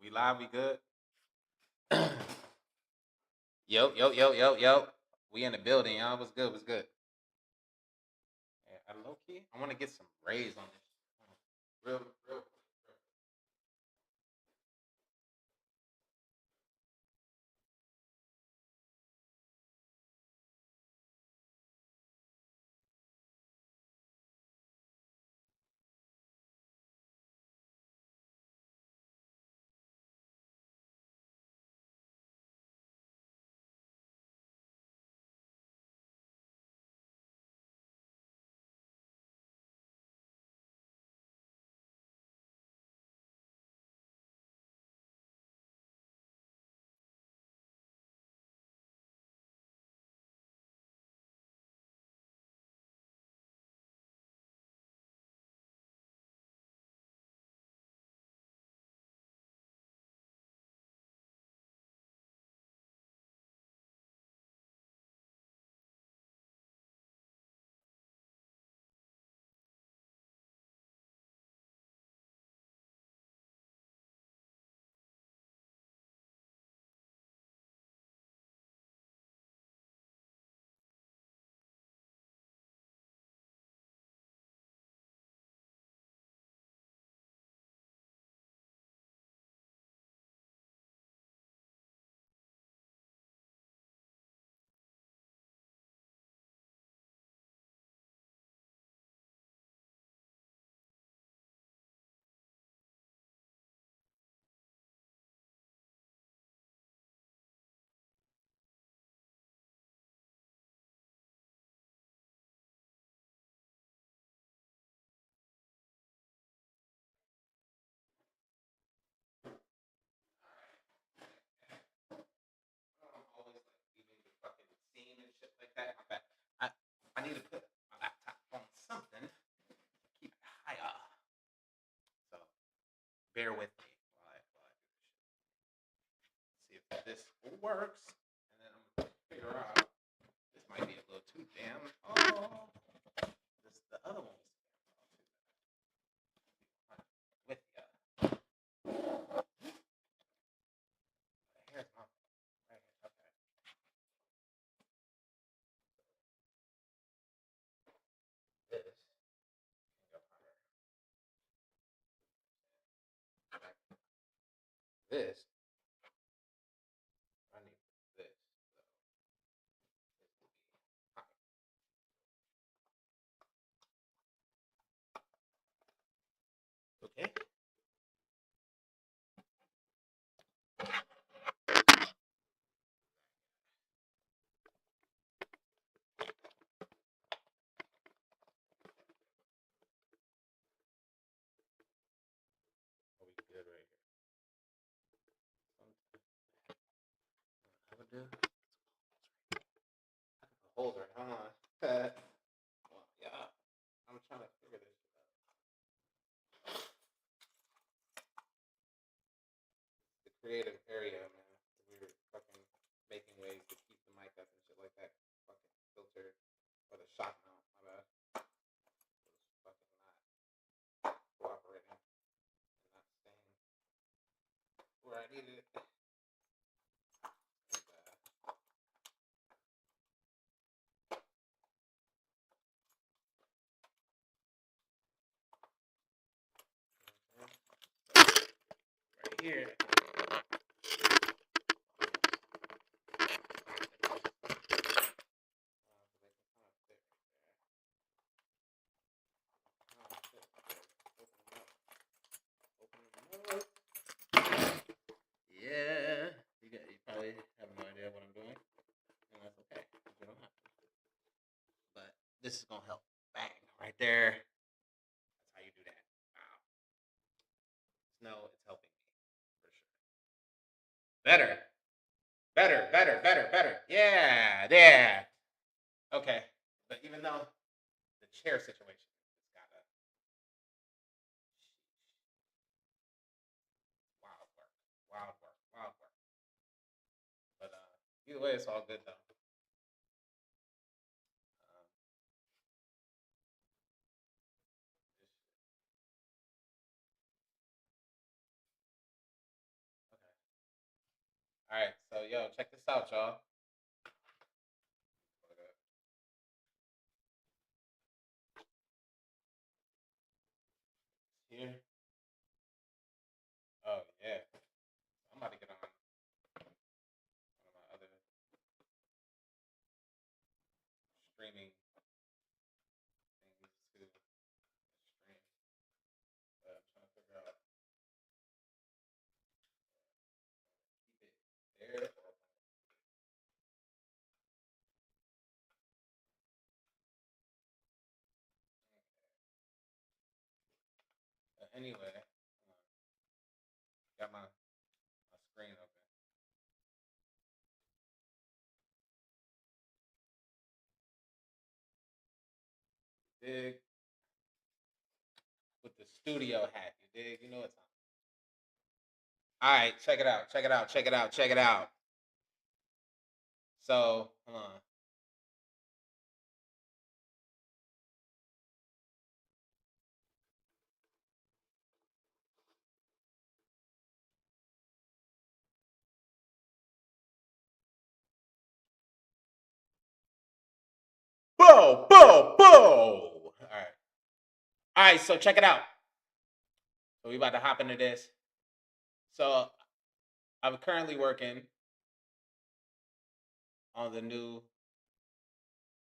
We live, we good. Yo, yo, yo, yo, yo. We in the building, y'all. What's good? What's good? Yeah, low key, I want to get some rays on this. Real, real. I'm always like leaving the fucking scene and shit like that. My bad. I need to put my laptop on something. Keep it higher. So bear with me while I do this shit. See if this works, and then I'm gonna figure out. This might be a little too damn. Oh, this the other one. With ya. Here's my right here. Okay. This can go higher. This I need this. So this will be high. Okay. Are we good right here? I would do. I can put holes right. Hold on. Well, yeah. I'm trying to figure this shit out. The creative area, man. We were fucking making ways to keep the mic up and shit like that. Fucking filter or the shock mount. My bad. It was fucking not cooperating and not staying where I needed it. And, right here. Yeah, you probably have no idea what I'm doing, and that's okay. You don't have to. But this is gonna help. Bang, right there. That's how you do that. Wow. Snow, it's helping me for sure. Better, better. Yeah, yeah. Okay, but even though the chair situation is gotta wild work, wild work. But either way, it's all good though. Um, All right, so yo, check this out, y'all. Here. Oh yeah, I'm about to get on one of my other streaming things too. Stream. I'm trying to figure out keep it there. Anyway, got my screen open. Dig with the studio hat. You dig? You know what time. All right, check it out. Check it out. Check it out. Check it out. So, hold on. Boom, boom, boom. All right. All right, so check it out. So we about to hop into this. So I'm currently working on the new,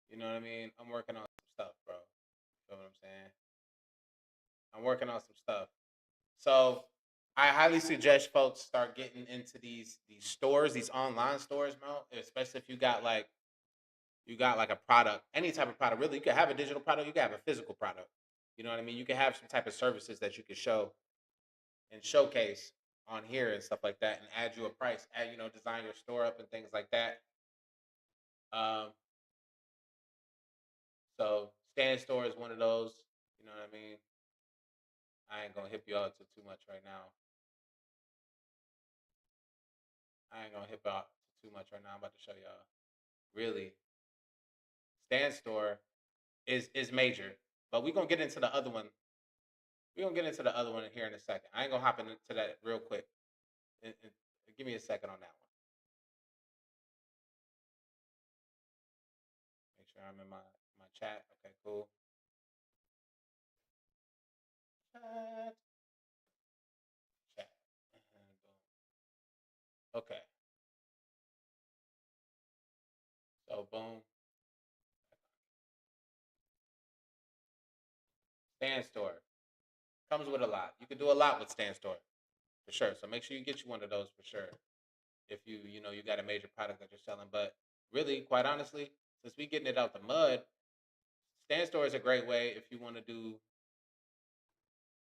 you know what I mean? I'm working on some stuff, bro. You know what I'm saying? I'm working on some stuff. So I highly suggest folks start getting into these stores, these online stores, Mel. Especially if you got like a product, any type of product. Really, you could have a digital product, you could have a physical product. You know what I mean? You could have some type of services that you could show and showcase on here and stuff like that, and add you a price, add design your store up and things like that. Um, so stand store is one of those. You know what I mean? I ain't gonna hip you out to too much right now. I ain't gonna hip out to too much right now. I'm about to show y'all. Really, stand store is major, but we gonna get into the other one. We gonna get into the other one here in a second. I ain't gonna hop into that real quick. Give me a second on that one. Make sure I'm in my chat. Okay, cool. Chat, chat. Okay, so boom. Stand store comes with a lot. You can do a lot with stand store for sure. So make sure you get you one of those for sure. If you got a major product that you're selling, but really, quite honestly, since we getting it out the mud, stand store is a great way if you want to do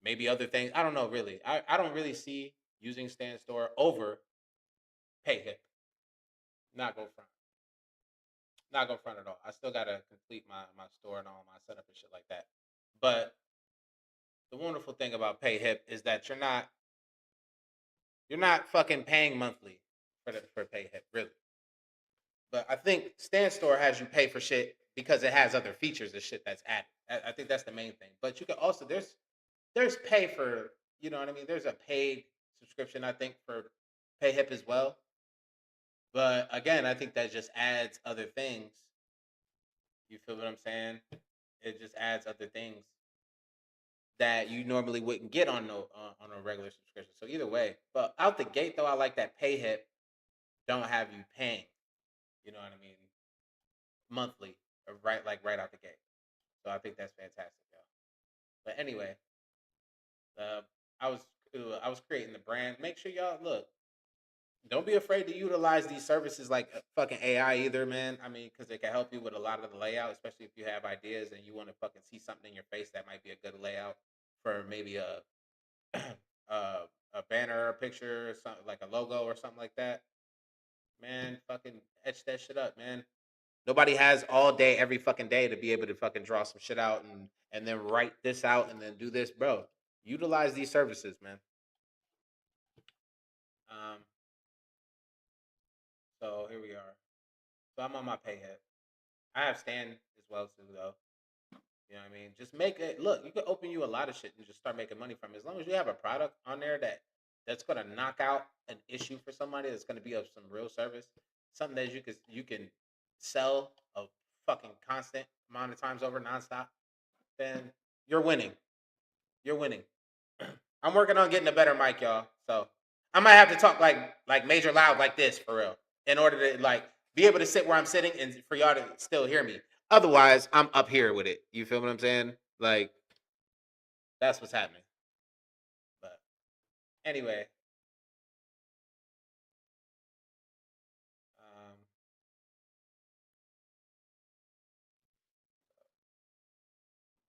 maybe other things. I don't know really. I don't really see using stand store over pay hip. Not go front. Not go front at all. I still gotta complete my store and all my setup and shit like that. But the wonderful thing about pay hip is that you're not fucking paying monthly for pay hip, really. But I think stand store has you pay for shit because it has other features and shit that's added. I think that's the main thing. But you can also there's pay for what I mean. There's a paid subscription I think for PayHip as well. But again, I think that just adds other things. You feel what I'm saying? It just adds other things that you normally wouldn't get on no on a regular subscription. So either way, but out the gate though, I like that PayHip don't have you paying. You know what I mean? Monthly, or right out the gate. So I think that's fantastic, y'all. But anyway, uh, I was I was creating the brand. Make sure y'all look. Don't be afraid to utilize these services like fucking AI either, man. I mean, because it can help you with a lot of the layout, especially if you have ideas and you want to fucking see something in your face that might be a good layout for maybe a a banner, a picture, or something like a logo or something like that. Man, fucking etch that shit up, man. Nobody has all day, every fucking day to be able to fucking draw some shit out and then write this out and then do this, bro. Utilize these services, man. Um, so here we are. So I'm on my pay hip. I have Stan as well too, though. You know what I mean? Just make it look. You can open you a lot of shit and just start making money from it. As long as you have a product on there that that's gonna knock out an issue for somebody that's gonna be of some real service, something that you can sell a fucking constant amount of times over nonstop, then you're winning. You're winning. I'm working on getting a better mic, y'all. So I might have to talk like major loud like this for real in order to like be able to sit where I'm sitting and for y'all to still hear me. Otherwise, I'm up here with it. You feel what I'm saying? Like that's what's happening. But anyway, um,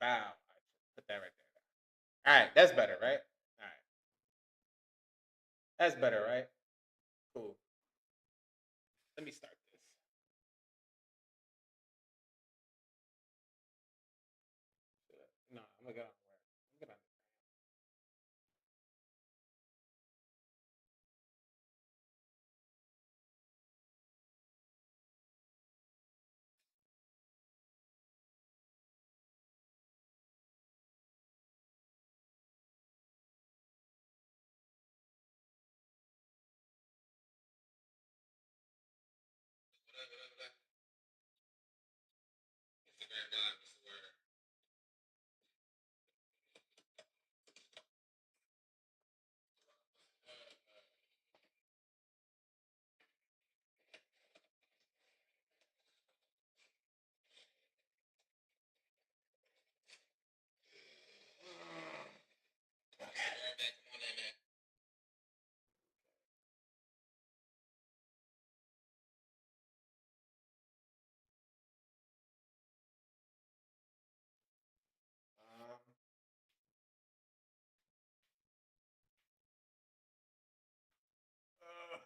wow, put that right there. All right, that's better, right? All right, that's better, right? Cool. Let me start this. No, I'm gonna get on where. I'm gonna. Instagram live is the word. Um, uh,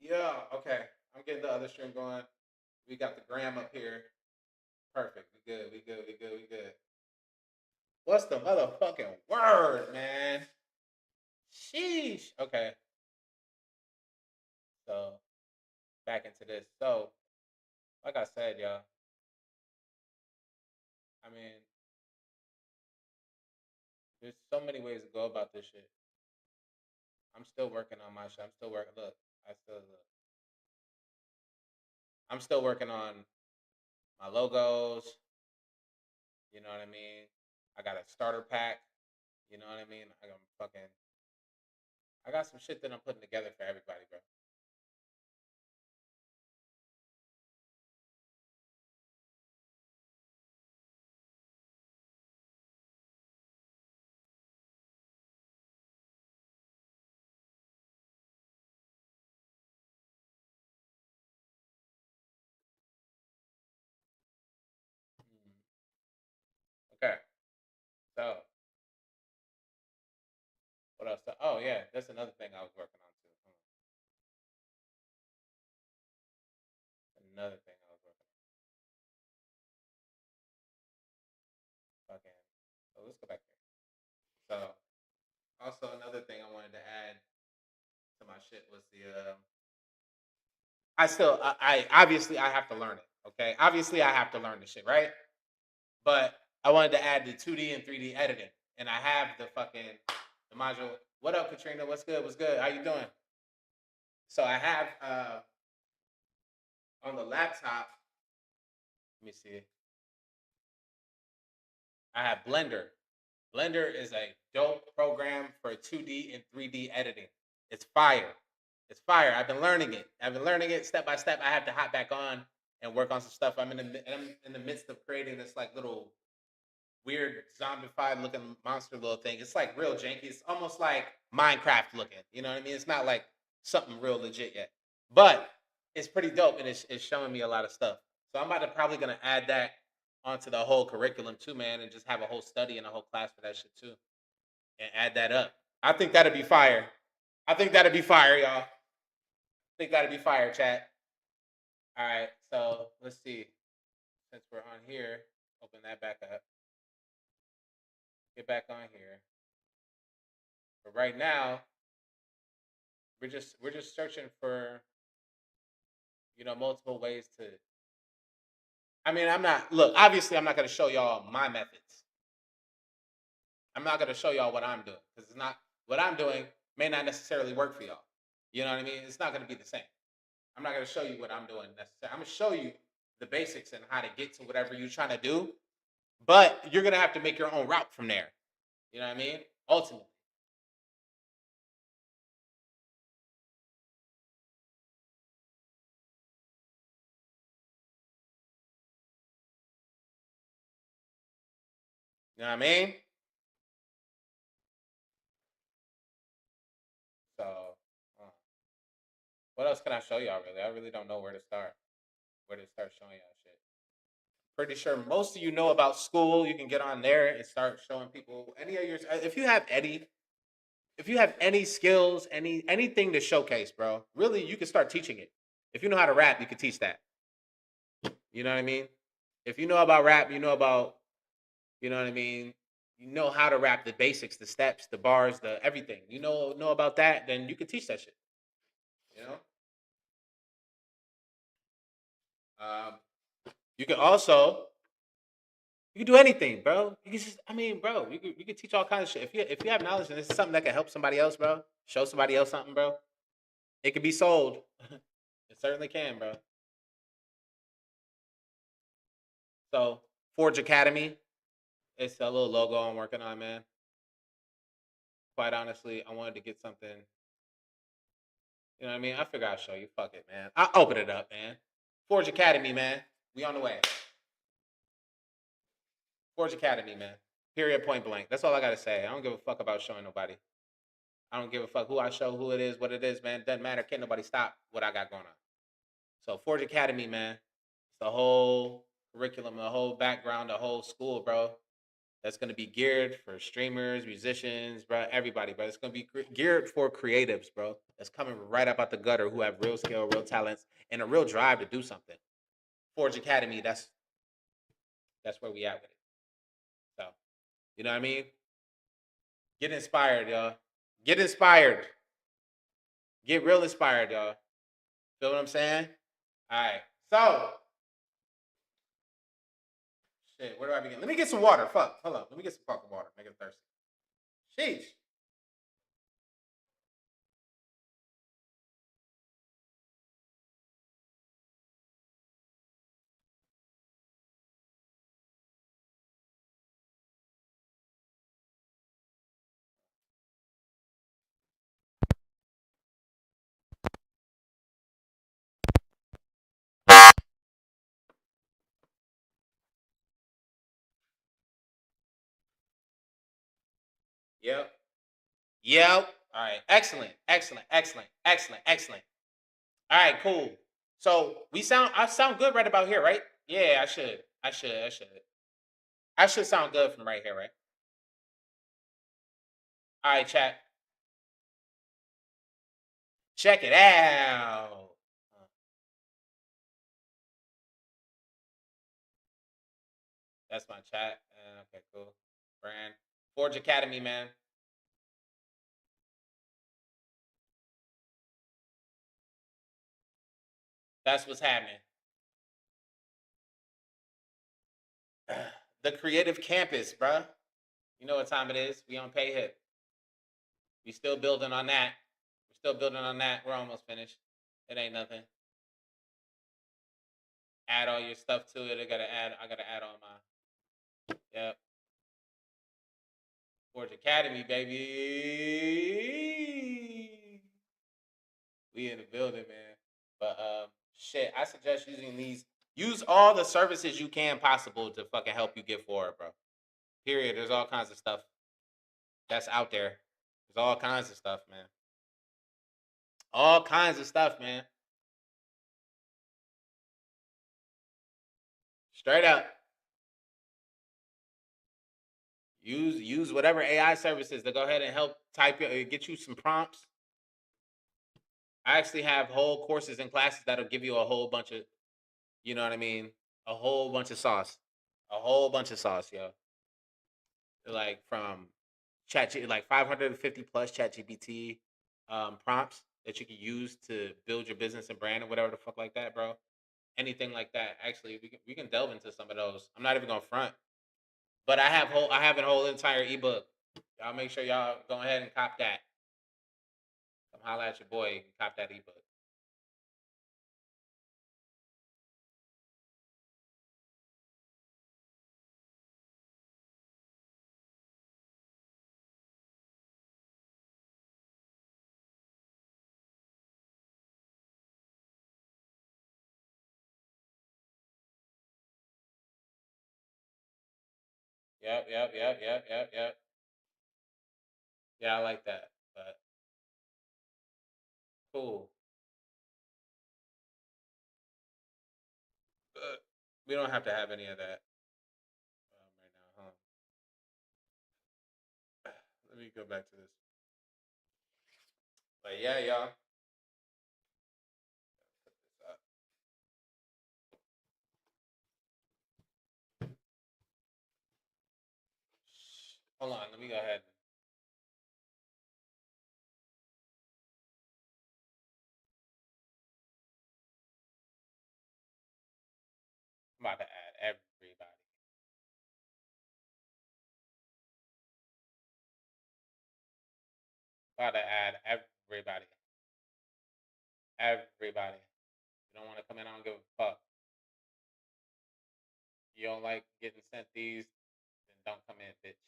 yeah, okay. I'm getting the other stream going. We got the gram up here. Perfect. We good. We good. We good. We good. What's the motherfucking word, man? Sheesh. Okay. So back into this. So, like I said, y'all. I mean, there's so many ways to go about this shit. I'm still working on my shit. I'm still working. Look, I still look. I'm still working on my logos. You know what I mean? I got a starter pack. You know what I mean? I got fucking. I got some shit that I'm putting together for everybody, bro. Mm. Okay. So what else? Oh yeah, that's another thing I was working on too. Another thing I was working on. Fucking. So let's go back here. So also another thing I wanted to add to my shit was the. I obviously I have to learn it. Okay, obviously I have to learn the shit, right? But I wanted to add the 2D and 3D editing, and I have the module. What up, Katrina? What's good? What's good? How you doing? So I have on the laptop. Let me see. I have Blender. Blender is a dope program for 2D and 3D editing. It's fire. It's fire. I've been learning it. I've been learning it step by step. I have to hop back on and work on some stuff. I'm in the midst of creating this like little weird zombified looking monster little thing. It's like real janky. It's almost like Minecraft looking. You know what I mean? It's not like something real legit yet, but it's pretty dope and it's showing me a lot of stuff. So I'm about to probably gonna add that onto the whole curriculum too, man, and just have a whole study and a whole class for that shit too, and add that up. I think that'd be fire. I think that'd be fire, y'all. I think that'd be fire, chat. All right, so let's see. Since we're on here, open that back up. Get back on here. But right now, we're just searching for multiple ways to. I mean, I'm not look. Obviously, I'm not going to show y'all my methods. I'm not going to show y'all what I'm doing because it's not what I'm doing may not necessarily work for y'all. You know what I mean? It's not going to be the same. I'm not going to show you what I'm doing necessarily. I'm going to show you the basics and how to get to whatever you're trying to do. But you're going to have to make your own route from there. You know what I mean? Ultimately. You know what I mean? So, uh, what else can I show y'all? Really, I really don't know where to start. Where to start showing y'all shit. Pretty sure most of you know about school. You can get on there and start showing people any of your. If you have any skills, anything to showcase, bro. Really, you can start teaching it. If you know how to rap, you can teach that. You know what I mean? If you know about rap, you know about. You know what I mean? You know how to rap, the basics, the steps, the bars, the everything. You know about that, then you can teach that shit. You know. Um, you can also you can do anything, bro. You can just, I mean, bro, you can teach all kinds of shit. If you have knowledge and this is something that can help somebody else, bro, show somebody else something, bro. It can be sold. It certainly can, bro. So Forge Academy, it's a little logo I'm working on, man. Quite honestly, I wanted to get something. You know what I mean? I figure I'll show you. Fuck it, man. I'll open it up, man. Forge Academy, man. We on the way. Forge Academy, man. Period, point blank. That's all I gotta say. I don't give a fuck about showing nobody. I don't give a fuck who I show, who it is, what it is, man. Doesn't matter. Can't nobody stop what I got going on. So Forge Academy, man. It's the whole curriculum, the whole background, the whole school, bro. That's gonna be geared for streamers, musicians, bro, everybody, bro. It's gonna be geared for creatives, bro. That's coming right up out the gutter who have real skill, real talents, and a real drive to do something. Forge Academy, that's where we at with it. So, you know what I mean? Get inspired, y'all. Get inspired. Get real inspired, y'all. Feel what I'm saying? All right. So, shit, where do I begin? Let me get some water. Fuck. Hold on. Let me get some fucking water. Make it thirsty. Sheesh. Yep. Yep. All right. Excellent. Excellent. Excellent. Excellent. Excellent. All right. Cool. So I sound good right about here, right? Yeah, I should. I should. I should. I should sound good from right here, right? All right, chat. Check it out. That's my chat. Okay, cool. Brand Forge Academy, man. That's what's happening. The creative campus, bruh. You know what time it is. We on pay hip. We still building on that. We're still building on that. We're almost finished. It ain't nothing. Add all your stuff to it. I gotta add all my. Yep. Forge Academy, baby. We in the building, man. But shit, I suggest using these. Use all the services you can possible to fucking help you get forward, bro. Period. There's all kinds of stuff that's out there. There's all kinds of stuff, man. All kinds of stuff, man. Straight up. Use whatever AI services to go ahead and help get you some prompts. I actually have whole courses and classes that'll give you a whole bunch of You know what I mean? A whole bunch of sauce. A whole bunch of sauce, yo. Like from like 550 plus chat GPT prompts that you can use to build your business and brand and whatever the fuck like that, bro. Anything like that. Actually, we can delve into some of those. I'm not even gonna front. But I have a whole entire ebook. Y'all make sure y'all go ahead and cop that. Come holla at your boy and cop that ebook. Yep, yep, yep, yep, yep, yep. Yeah, I like that. But cool. We don't have to have any of that right now, huh? Let me go back to this. But yeah, y'all. Put this up. Hold on, let me go ahead. I'm about to add everybody. About to add everybody. Everybody. You don't want to come in, I don't give a fuck. You don't like getting sent these, then don't come in, bitch.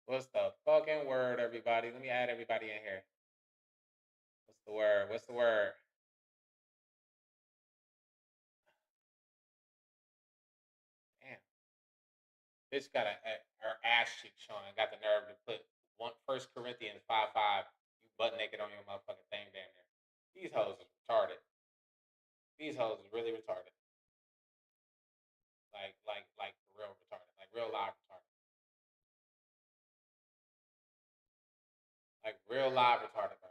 What's the fucking word, everybody? Let me add everybody in here. What's the word? What's the word? Damn. Bitch got her ass cheek showing. Got the nerve to put First Corinthians 5:5. You butt naked on your motherfucking thing, damn near. These hoes is retarded. These hoes is really retarded. Like for real retarded. Like real live retarded. Like real live retarded, bro.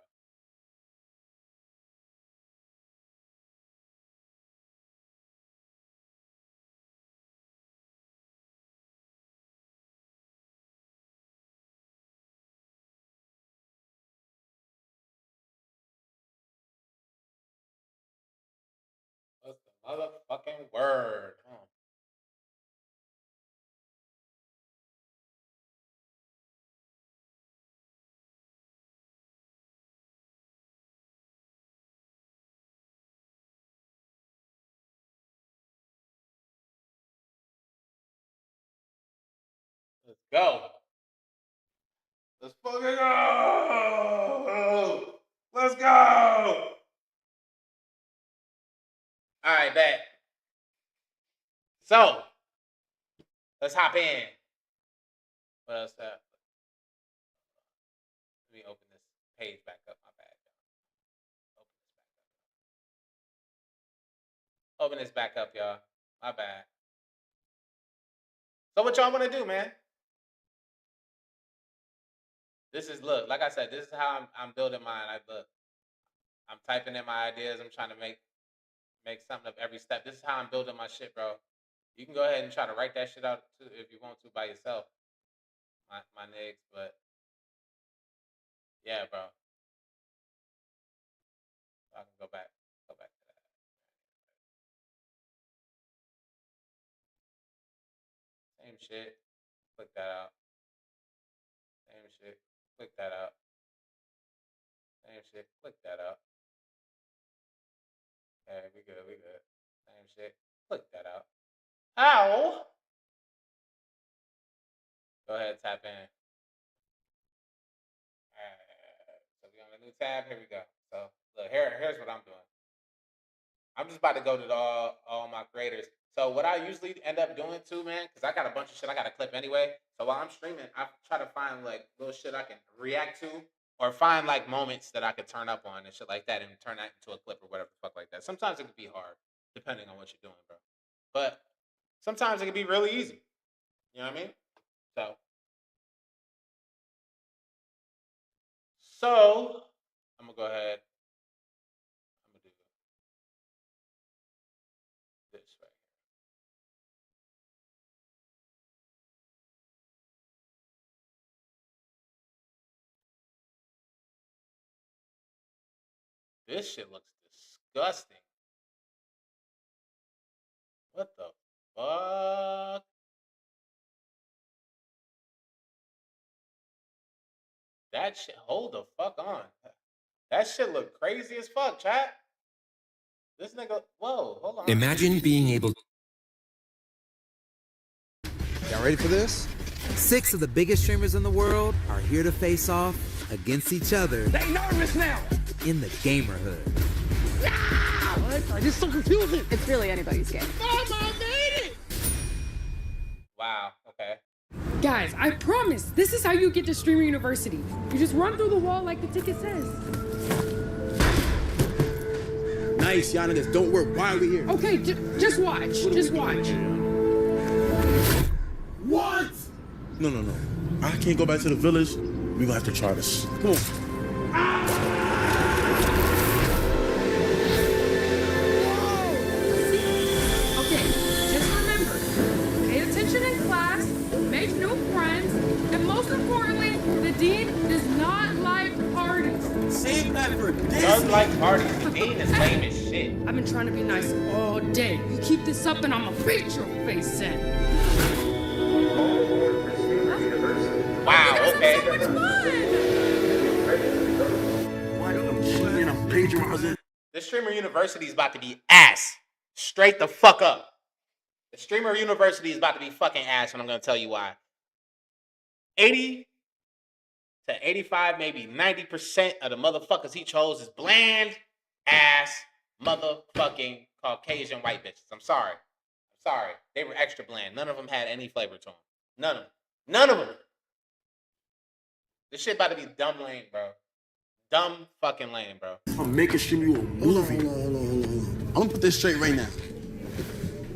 What's the motherfucking word? Let's go. Let's fucking go. Let's go. All right, bet. So let's hop in. What else? Let me open this page back up. My bad. Open this back up, y'all. My bad. So what y'all want to do, man? This is look. Like I said, this is how I'm building mine. I'm typing in my ideas. I'm trying to make something of every step. This is how I'm building my shit, bro. You can go ahead and try to write that shit out too if you want to by yourself, my niggas. But yeah, bro. I can go back to that. Same shit. Click that out. Same shit. Click that out. Same shit. Click that out. Okay, we good. We good. Same shit. Click that out. Ow! Go ahead, tap in. Alright. So we on a new tab. Here we go. So look, here's what I'm doing. I'm just about to go to all my creators. So what I usually end up doing too, man, because I got a bunch of shit I got to clip anyway. So while I'm streaming, I try to find like little shit I can react to, or find like moments that I could turn up on and shit like that, and turn that into a clip or whatever the fuck like that. Sometimes it can be hard, depending on what you're doing, bro. But Sometimes it can be really easy. You know what I mean? So I'm gonna go ahead. I'm gonna do this right here. This shit looks disgusting. What the fuck? That shit. Hold the fuck on. That shit look crazy as fuck, chat. This nigga. Whoa, hold on. Imagine being able. Y'all ready for this? 6 of the biggest streamers in the world are here to face off against each other. They nervous now. In the gamerhood. What? It's so confusing. It's really anybody's game. Mama made it. Wow. Okay. Guys, I promise, this is how you get to Streamer University. You just run through the wall like the ticket says. Nice, y'all niggas. Don't work. Why are we here? Okay, just watch. Just watch. What? No. I can't go back to the village. We gonna have to try this. Come on. Okay, just remember, pay attention in class, make new friends, and most importantly, the dean does not like parties. Save that for this. Does like parties. The dean is lame as shit. I've been trying to be nice all day. You keep this up and I'ma beat your face in. Wow. Okay. So much fun! Why I'm cheating? I'm plagiarizing. The Streamer University is about to be ass. Straight the fuck up. The Streamer University is about to be fucking ass, and I'm gonna tell you why. 80 to 85, maybe 90% of the motherfuckers he chose is bland ass motherfucking Caucasian white bitches. I'm sorry. They were extra bland. None of them had any flavor to them. None of them. This shit about to be dumb lame, bro. Dumb fucking lame, bro. I'm making stream you a movie. Hold on. I'm gonna put this straight right now.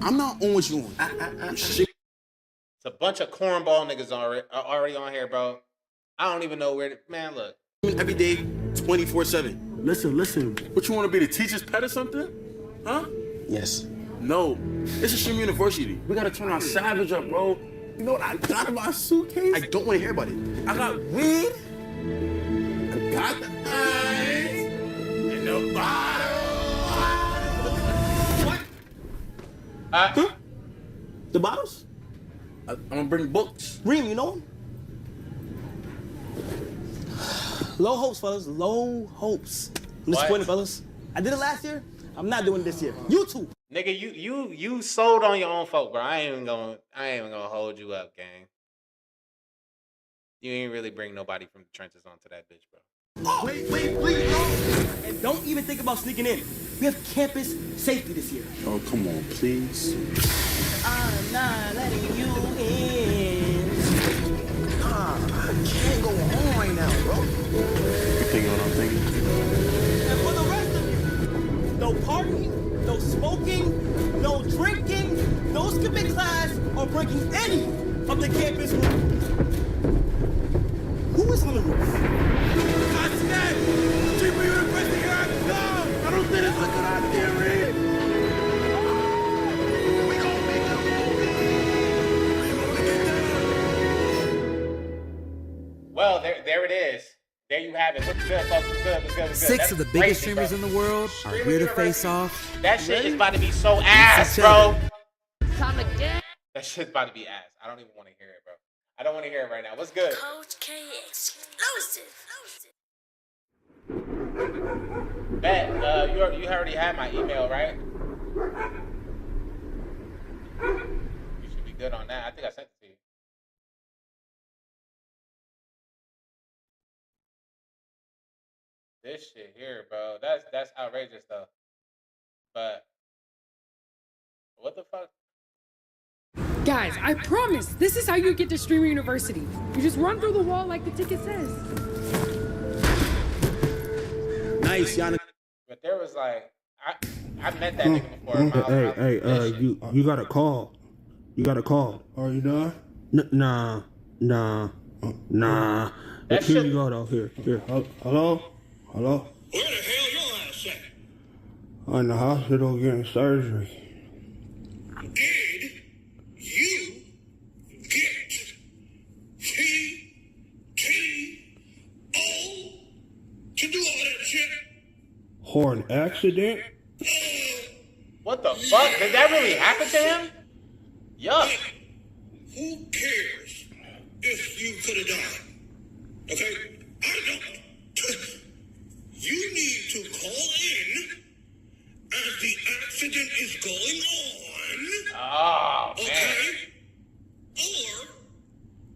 I'm not on what you on. Shit. It's a bunch of cornball niggas already on here, bro. I don't even know where. Man, look. Every day, 24/7. Listen. What you want to be, the teacher's pet or something? Huh? Yes. No. It's a stream university. We gotta turn our savage up, bro. You know what I got in my suitcase? I don't want to hear about it. I got weed. I got the ice and the bottle. What? Huh? The bottles? I'm gonna bring books. Reem, you know him? Low hopes, fellas. Low hopes. I'm disappointed, fellas. I did it last year. I'm not doing it this year. You too. Nigga, you sold on your own folk, bro. I ain't even gonna hold you up, gang. You ain't really bring nobody from the trenches onto that bitch, bro. Oh, wait, please, no. And don't even think about sneaking in. We have campus safety this year. Oh, come on, please. I'm not letting you in. I can't go home right now, bro. You thinking what I'm thinking? And for the rest of you, no partying, no smoking, no drinking, no skipping class, or breaking any of the campus rules. Who is on the roof? I said, Streamer University, here I come. I don't think it's a good idea, Reed. We gonna make a movie. Well, there it is. There you have it. What's good, folks? What's good? 6 That's of the crazy, biggest streamers bro. in the world are Streamer here to University. face off. That shit is about to be so ass, each bro. other. Time to get That shit's about to be ass. I don't even want to hear it, bro. I don't want to hear it right now. What's good? Coach K exclusive. Bet, you already had my email, right? You should be good on that. I think I sent it to you. This shit here, bro. That's outrageous, though. But what the fuck? Guys, I promise, this is how you get to Streamer University. You just run through the wall like the ticket says. Nice, y'all. But there was like, I met that nigga before. Hey, you got a call. You got a call. Are you done? Nah. That Here shit- you go though. Here. Hello? Hello? Where the hell your ass at? I'm in the hospital getting surgery. Did you get TTO to do all that shit? Or an accident? What the fuck? Did that really happen to him? Yuck. Who cares if you could have died? Okay? I don't. You need to call in as the accident is going on. Oh, man. Okay?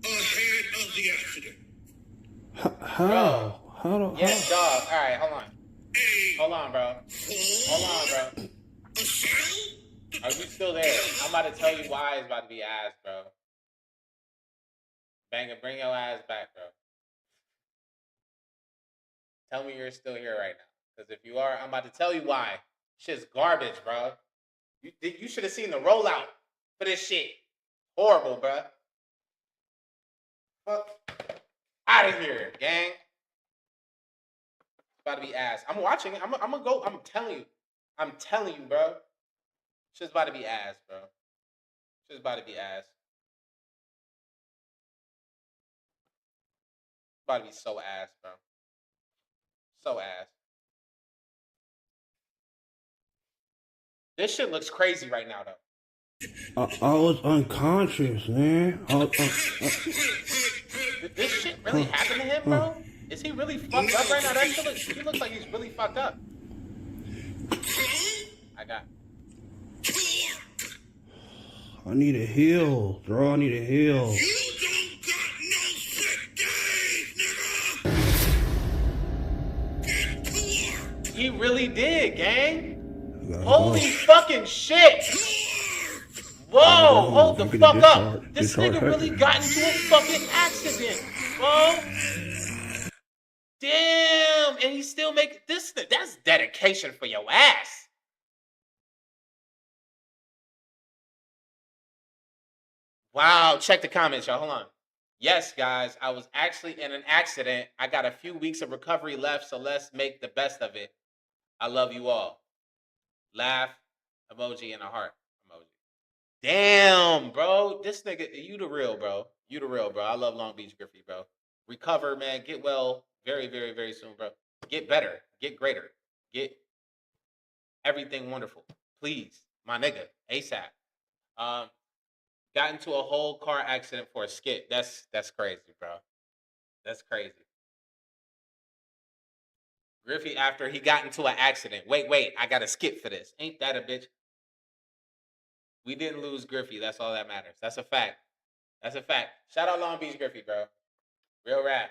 Or ahead of the accident. How? Yes, dog. All right, hold on. Hold on, bro. A cell? Are you still there? I'm about to tell you why it's about to be ass, bro. Banger, bring your ass back, bro. Tell me you're still here right now. Because if you are, I'm about to tell you why. Shit's garbage, bro. You should have seen the rollout for this shit. Horrible, bro. Fuck. Out of here, gang. It's about to be ass. I'm watching it. I'm gonna go. I'm telling you, bro. Shit's about to be ass, bro. Shit's about to be ass. It's about to be so ass, bro. So ass. This shit looks crazy right now, though. I was unconscious, man. Did this shit really happen to him, bro? Is he really fucked up right now? That shit he looks like he's really fucked up. I need a heal, bro. I need a heal. You don't got no sick days, nigga! Get to work! He really did, gang. Holy fucking shit! Whoa, hold the fuck up. This nigga really got into a fucking accident, bro. Damn, and he still making this. That's dedication for your ass. Wow, check the comments, y'all. Hold on. Yes, guys, I was actually in an accident. I got a few weeks of recovery left, so let's make the best of it. I love you all. Laugh emoji and a heart emoji. Damn, bro. This nigga, you the real, bro. You the real, bro. I love Long Beach Griffey, bro. Recover, man. Get well very, very, very soon, bro. Get better. Get greater. Get everything wonderful. Please, my nigga. ASAP. Got into a whole car accident for a skit. That's crazy, bro. That's crazy. Griffey, after he got into an accident. Wait, I got a skit for this. Ain't that a bitch? We didn't lose Griffey. That's all that matters. That's a fact. That's a fact. Shout out Long Beach Griffey, bro. Real rap.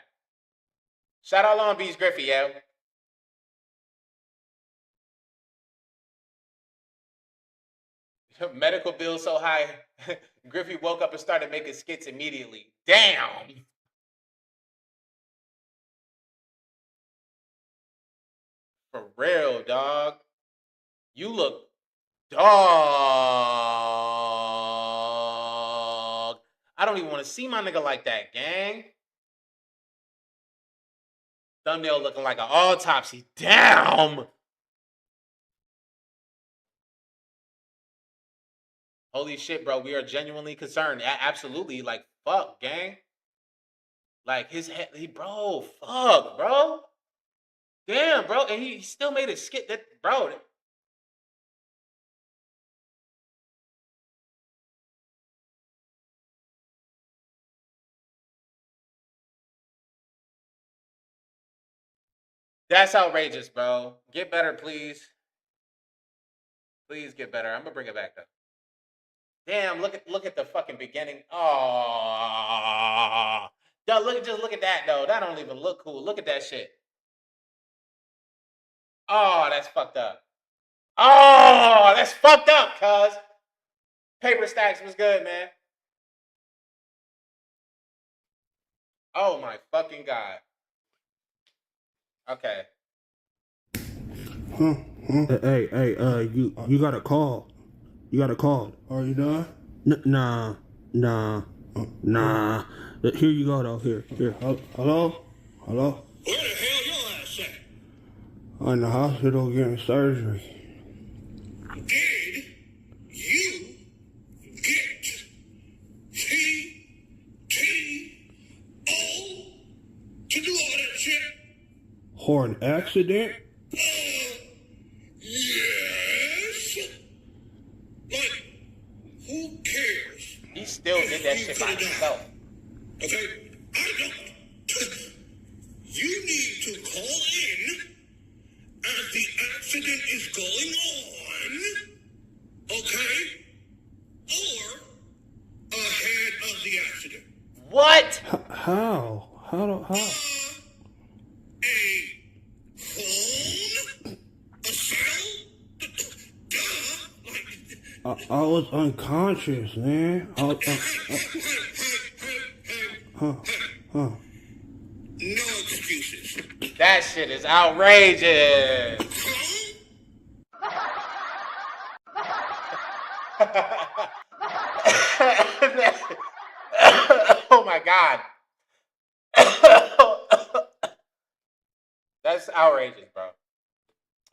Shout out Long Beach Griffey, yo. Medical bill so high, Griffey woke up and started making skits immediately. Damn. For real, dog. You look dog. I don't even want to see my nigga like that, gang. Thumbnail looking like an autopsy. Damn. Holy shit, bro. We are genuinely concerned. Absolutely. Like, fuck, gang. Like, his head, bro, fuck, bro. Damn, bro. And he still made a skit that, bro. That's outrageous, bro. Get better, please. Please get better. I'm gonna bring it back up. Damn, look at the fucking beginning. Oh, just look at that though. That don't even look cool. Look at that shit. Oh, that's fucked up. Oh, that's fucked up, cuz. Paper Stacks was good, man. Oh my fucking God. Okay. Hey, you got a call. You got a call. Are you done? Nah. Here you go, though. Here. Hello? Where the hell your ass at? I'm in the hospital getting surgery. Did you get TTO to do all that shit? For an accident? Yes. Like, who cares? He still did that shit by himself. Okay? I don't. You need to call in as the accident is going on, okay? Or ahead of the accident. What? How? How? A phone? A cell? Duh. I was unconscious, man. No excuses. That shit is outrageous. Oh my God. That's outrageous, bro.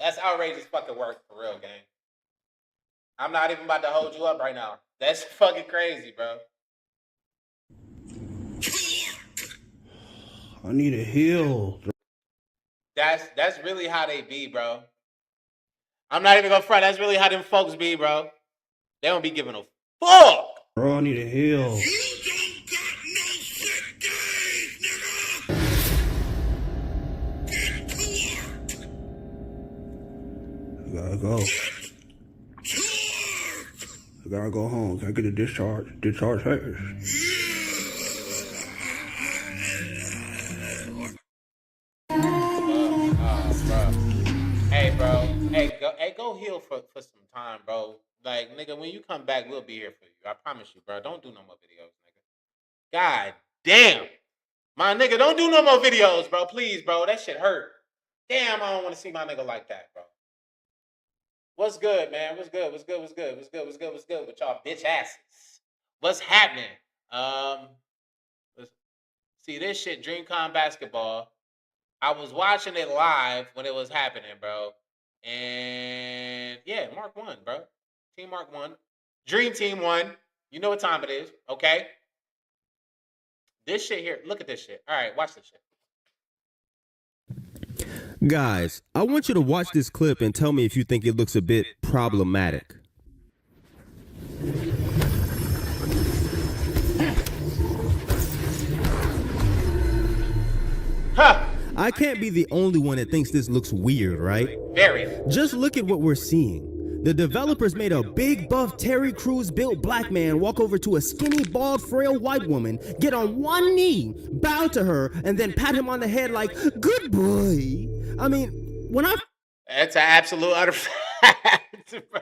That's outrageous fucking work for real, gang. I'm not even about to hold you up right now. That's fucking crazy, bro. I need a heal. That's really how they be, bro. I'm not even gonna front. That's really how them folks be, bro. They don't be giving a fuck. Bro, I need a heal. You don't got no sick days, nigga! Get to work! I gotta go. Get to work! I gotta go home. Can I get a discharge? Discharge papers. Bro. Hey, go heal for some time, bro. Like, nigga, when you come back, we'll be here for you. I promise you, bro. Don't do no more videos, nigga. God damn. My nigga, don't do no more videos, bro. Please, bro. That shit hurt. Damn, I don't want to see my nigga like that, bro. What's good, man? What's good with y'all bitch asses? What's happening? See this shit, DreamCon basketball. I was watching it live when it was happening, bro. And yeah, Mark won, bro. Team Mark won. Dream Team won. You know what time it is, okay? This shit here, look at this shit. All right, watch this shit. Guys, I want you to watch this clip and tell me if you think it looks a bit problematic. Huh. I can't be the only one that thinks this looks weird, right? Very. Just look at what we're seeing. The developers made a big buff Terry Crews built black man walk over to a skinny bald frail white woman, get on one knee, bow to her, and then pat him on the head like, good boy. I mean, when I... That's an absolute utter fact, bro.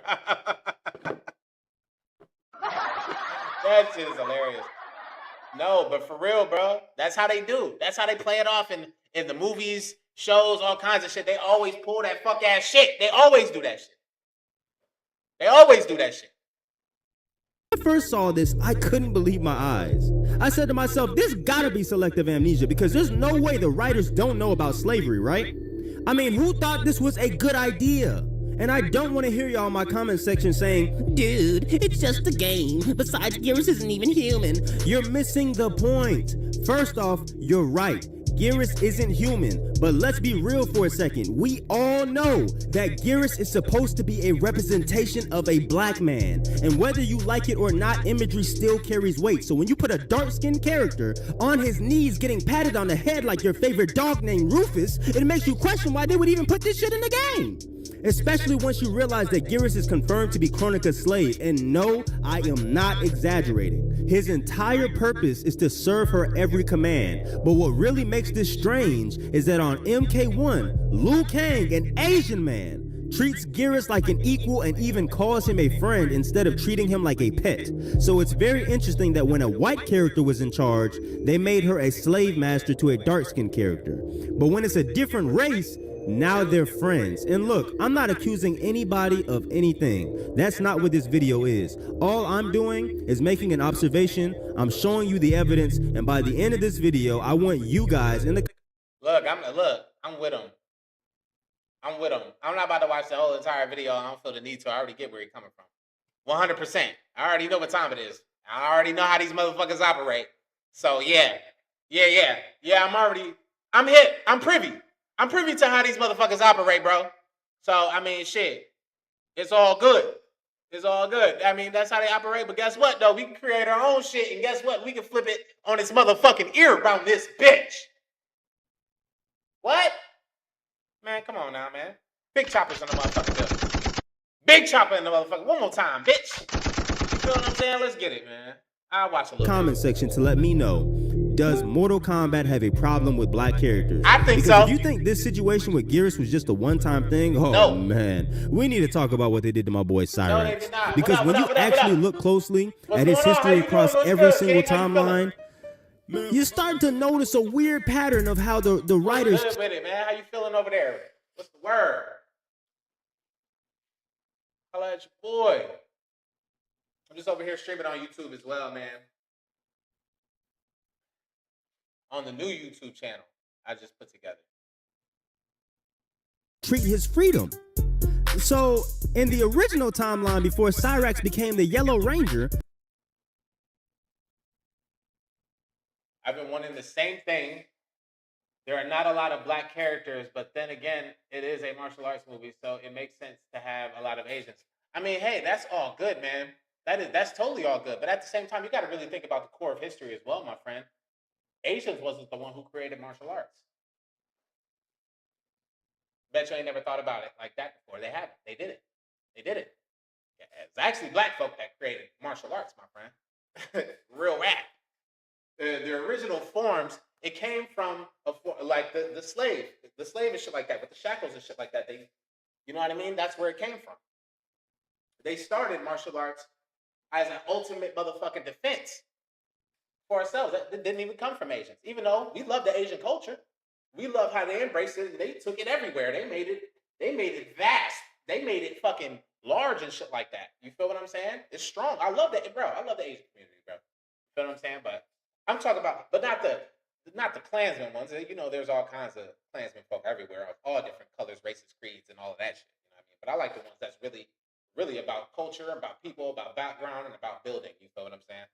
That shit is hilarious. No, but for real, bro, that's how they do. That's how they play it off in the movies, shows, all kinds of shit. They always pull that fuck ass shit. They always do that shit. They always do that shit. When I first saw this, I couldn't believe my eyes. I said to myself, this gotta be selective amnesia because there's no way the writers don't know about slavery, right? I mean, who thought this was a good idea? And I don't want to hear y'all in my comment section saying, dude, it's just a game. Besides, Geras isn't even human. You're missing the point. First off, you're right. Geras isn't human, but let's be real for a second. We all know that Geras is supposed to be a representation of a black man, and whether you like it or not, imagery still carries weight. So when you put a dark-skinned character on his knees getting patted on the head like your favorite dog named Rufus, it makes you question why they would even put this shit in the game. Especially once you realize that Geras is confirmed to be Kronika's slave, and no, I am not exaggerating. His entire purpose is to serve her every command, but what really makes this strange is that on MK1, Liu Kang, an Asian man, treats Geras like an equal and even calls him a friend instead of treating him like a pet. So it's very interesting that when a white character was in charge, they made her a slave master to a dark-skinned character. But when it's a different race, Now they're friends. And look, I'm not accusing anybody of anything. That's not what this video is. All I'm doing is making an observation. I'm showing you the evidence. And by the end of this video, I want you guys in the... Look, I'm with him. I'm with him. I'm not about to watch the whole entire video. I don't feel the need to. I already get where he's coming from. 100%. I already know what time it is. I already know how these motherfuckers operate. So yeah. I'm hip. I'm privy. I'm privy to how these motherfuckers operate, bro. So, I mean, shit. It's all good. It's all good. I mean, that's how they operate. But guess what, though? We can create our own shit. And guess what? We can flip it on its motherfucking ear around this bitch. What? Man, come on now, man. Big choppers in the motherfucking building. Big chopper in the motherfucker. One more time, bitch. You feel what I'm saying? Let's get it, man. I'll watch a little comment section to let me know, does Mortal Kombat have a problem with black characters? I think because so. If you think this situation with Geras was just a one-time thing, man, we need to talk about what they did to my boy Cyrax. No, they did not. Because when you actually look closely at his history across every single timeline, you start to notice a weird pattern of how the writers... What's good with it, man? How you feeling over there? What's the word? Holla at your boy. I'm just over here streaming on YouTube as well, man. On the new YouTube channel I just put together. Treat his freedom. So, in the original timeline before Cyrax became the Yellow Ranger... I've been wanting the same thing. There are not a lot of black characters, but then again, it is a martial arts movie, so it makes sense to have a lot of Asians. I mean, hey, that's all good, man. That's totally all good. But at the same time, you got to really think about the core of history as well, my friend. Asians wasn't the one who created martial arts. Bet you ain't never thought about it like that before. They haven't. They did it. They did it. Yeah, it's actually black folk that created martial arts, my friend. Real rap. The original forms, it came from like the slave and shit like that, with the shackles and shit like that. You know what I mean? That's where it came from. They started martial arts as an ultimate motherfucking defense for ourselves. That didn't even come from Asians. Even though we love the Asian culture, we love how they embraced it. They took it everywhere. They made it vast. They made it fucking large and shit like that. You feel what I'm saying? It's strong. I love that, bro. I love the Asian community, bro. You feel what I'm saying? But I'm talking about, but not the Klansmen ones. You know, there's all kinds of Klansmen folk everywhere, of all different colors, races, creeds, and all of that shit. You know what I mean? But I like the ones that's really about culture, about people, about background, and about building. You feel what I'm saying?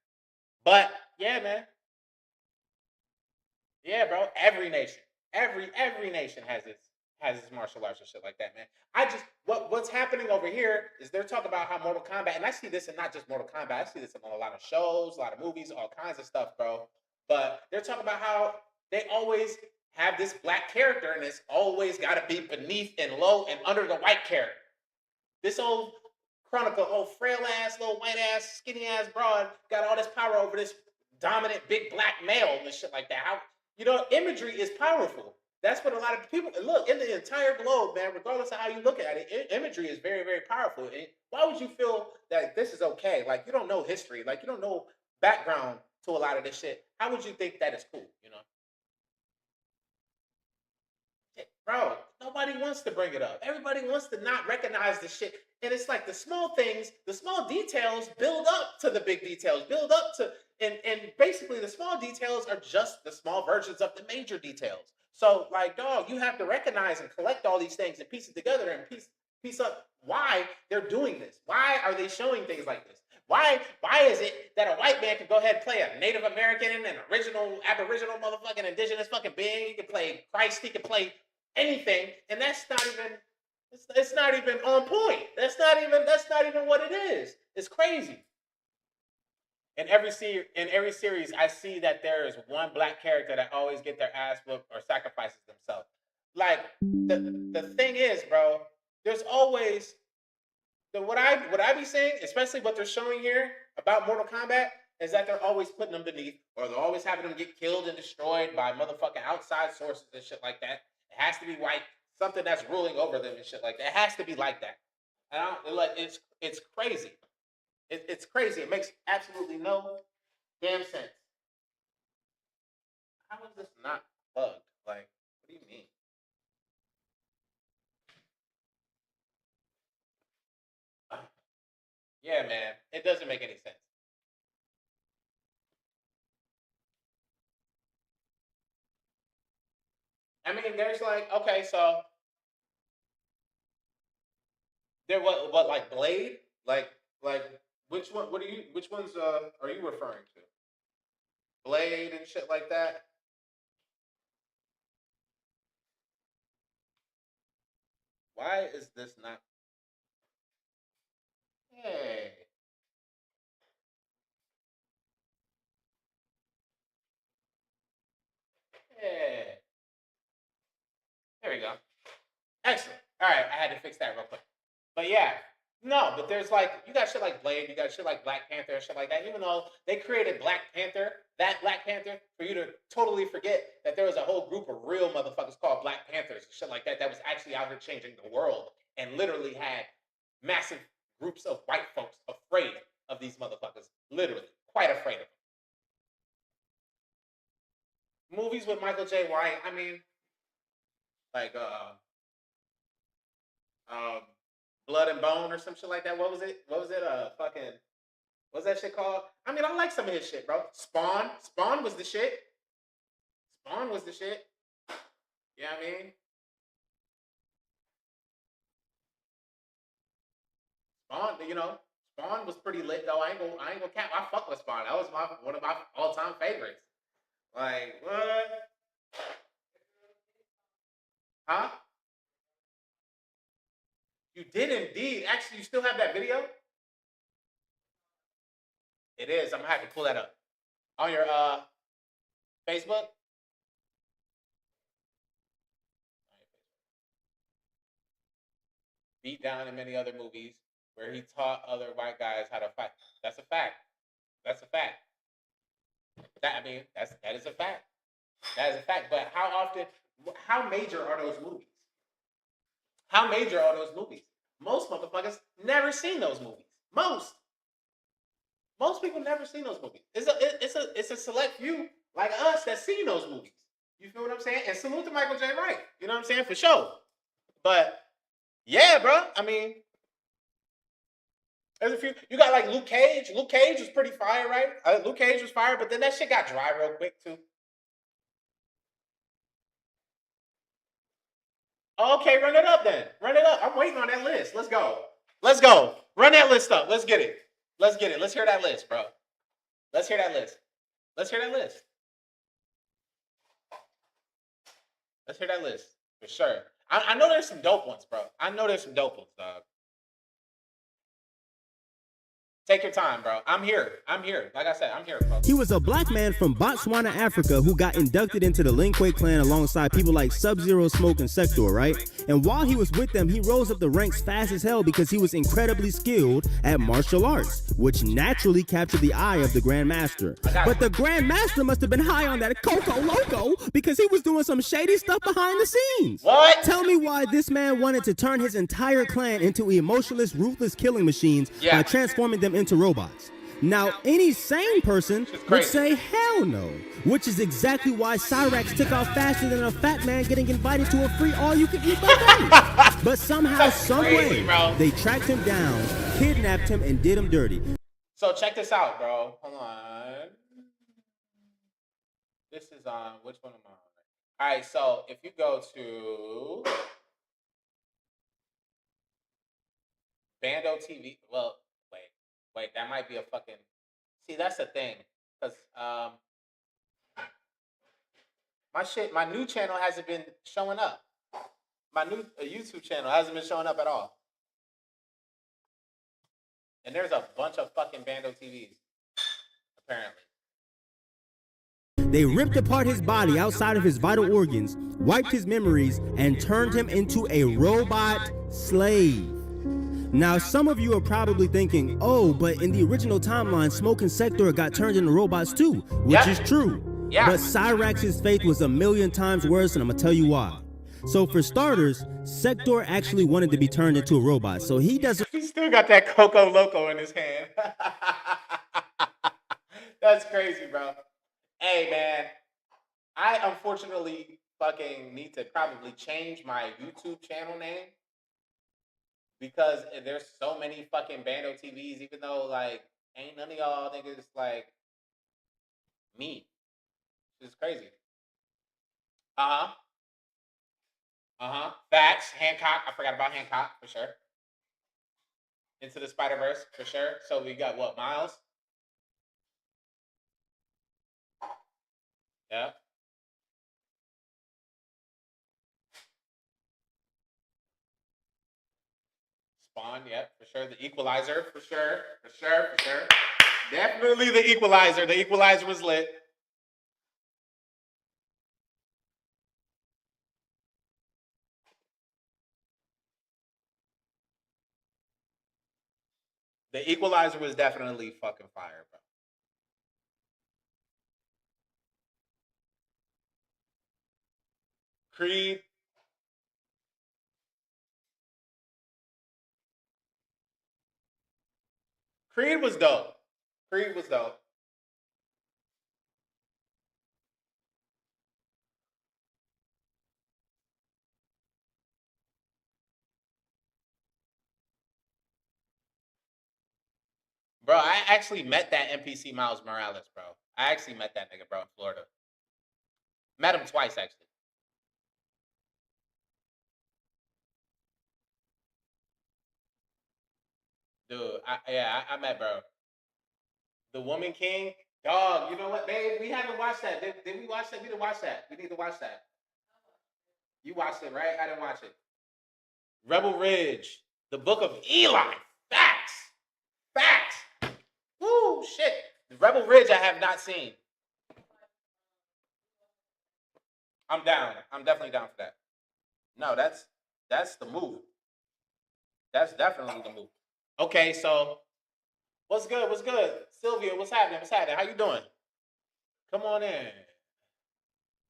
But yeah, man. Yeah, bro. Every nation has its martial arts and shit like that, man. What's happening over here is they're talking about how Mortal Kombat, and I see this in not just Mortal Kombat, I see this in a lot of shows, a lot of movies, all kinds of stuff, bro. But they're talking about how they always have this black character, and it's always got to be beneath and low and under the white character. This old Chronicle, old frail ass, little white ass, skinny ass broad got all this power over this dominant big black male and shit like that. How, you know, imagery is powerful. That's what a lot of people look in the entire globe, man. Regardless of how you look at it, imagery is very, very powerful. And why would you feel that this is okay? Like, you don't know history, like you don't know background to a lot of this shit. How would you think that is cool? You know, bro. Nobody wants to bring it up. Everybody wants to not recognize the shit. And it's like the small things, the small details build up to the big details, build up to, and basically the small details are just the small versions of the major details. So, like, dog, you have to recognize and collect all these things and piece it together and piece up why they're doing this. Why are they showing things like this? Why is it that a white man can go ahead and play a Native American and an original, aboriginal motherfucking indigenous fucking being? He can play Christ, he can play anything, and that's not even, it's not even on point. That's not even what it is. It's crazy. In every series, I see that there is one black character that always get their ass whooped or sacrifices themselves. Like, the thing is, bro, there's always what I be saying, especially what they're showing here about Mortal Kombat, is that they're always putting them beneath, or they're always having them get killed and destroyed by motherfucking outside sources and shit like that. It has to be white, something that's ruling over them and shit like that. It has to be like that. It's crazy. It's crazy. It makes absolutely no damn sense. How is this not bugged? Like, what do you mean? Yeah, man. It doesn't make any sense. I mean, there's like, okay, so there what like Blade? Like which one which ones are you referring to? Blade and shit like that? Why is this not Hey. Yeah. There we go. Excellent. All right, I had to fix that real quick. But yeah, no, but there's like you got shit like Blade, you got shit like Black Panther and shit like that. Even though they created Black Panther, that Black Panther, for you to totally forget that there was a whole group of real motherfuckers called Black Panthers and shit like that that was actually out here changing the world and literally had massive groups of white folks afraid of these motherfuckers. Literally, quite afraid of them. Movies with Michael J. White, I mean, like um Blood and Bone or some shit like that. What was it? What was it? Fucking what's that shit called? I mean, I like some of his shit, bro. Spawn. Spawn was the shit. Spawn was the shit. You know what I mean? Spawn, you know, Spawn was pretty lit though. I ain't gonna cap. I fuck with Spawn. That was one of my all time favorites. Like what? Huh? You did indeed. Actually, you still have that video? It is. I'm gonna have to pull that up on your Facebook. Beat down in many other movies where he taught other white guys how to fight. That's a fact. That's a fact. That I mean, that is a fact. That is a fact. But how often? How major are those movies? How major are those movies? Most motherfuckers never seen those movies. Most people never seen those movies. It's a select few like us that seen those movies. You feel what I'm saying? And salute to Michael J. Wright. You know what I'm saying? For sure. But yeah, bro. I mean, there's a few. You got like Luke Cage. Luke Cage was pretty fire, right? Luke Cage was fire, but then that shit got dry real quick too. Okay, run it up then. Run it up. I'm waiting on that list. Let's go. Let's go. Run that list up. Let's get it. Let's get it. Let's hear that list, bro. Let's hear that list. Let's hear that list. Let's hear that list. For sure. I know there's some dope ones, bro. I know there's some dope ones, dog. Take your time, bro. I'm here. I'm here. Like I said, I'm here, bro. He was a black man from Botswana, Africa, who got inducted into the Lingua clan alongside people like Sub-Zero, Smoke, and Sector, right? And while he was with them, he rose up the ranks fast as hell because he was incredibly skilled at martial arts, which naturally captured the eye of the Grand Master. But the Grand Master must have been high on that Coco Loco because he was doing some shady stuff behind the scenes. What? Tell me why this man wanted to turn his entire clan into emotionless, ruthless killing machines by transforming them into robots. Now, any sane person would say hell no, which is exactly why Cyrax took off faster than a fat man getting invited to a free all-you-can-eat buffet. But somehow, someway, they tracked him down, kidnapped him, and did him dirty. So check this out, bro. Hold on. This is on, which one am I on? All right, so if you go to BANDO-TV, well, wait, that might be a fucking. See, that's the thing, because my new channel hasn't been showing up. My new YouTube channel hasn't been showing up at all. And there's a bunch of fucking BANDO-TVs, apparently. They ripped apart his body outside of his vital organs, wiped his memories, and turned him into a robot slave. Now, some of you are probably thinking, oh, but in the original timeline, Smoke and Sector got turned into robots too, which is true. But Cyrax's fate was a million times worse, and I'm gonna tell you why. So for starters, Sector actually wanted to be turned into a robot, so he doesn't. He still got that Coco Loco in his hand. That's crazy, bro. Hey, man, I unfortunately fucking need to probably change my YouTube channel name because there's so many fucking Bando TVs, even though like ain't none of y'all niggas like me. It's crazy. Facts. Hancock. I forgot about Hancock for sure. Into the Spider-Verse for sure. So we got what, Miles? Yeah. Spawn, yep, for sure. The Equalizer, for sure. Definitely the Equalizer. The Equalizer was lit. The Equalizer was definitely fucking fire, bro. Creed. Creed was dope. Bro, I actually met that NPC Miles Morales, bro. I actually met that nigga, bro, in Florida. Met him twice, actually. Dude, I met, bro. The Woman King. Dog, you know what, babe? We haven't watched that. Did we watch that? We didn't watch that. We need to watch that. You watched it, right? I didn't watch it. Rebel Ridge. The Book of Eli. Facts. Woo, shit. Rebel Ridge I have not seen. I'm down. I'm definitely down for that. No, that's the move. That's definitely the move. Okay, so what's good? Sylvia, what's happening? How you doing? Come on in.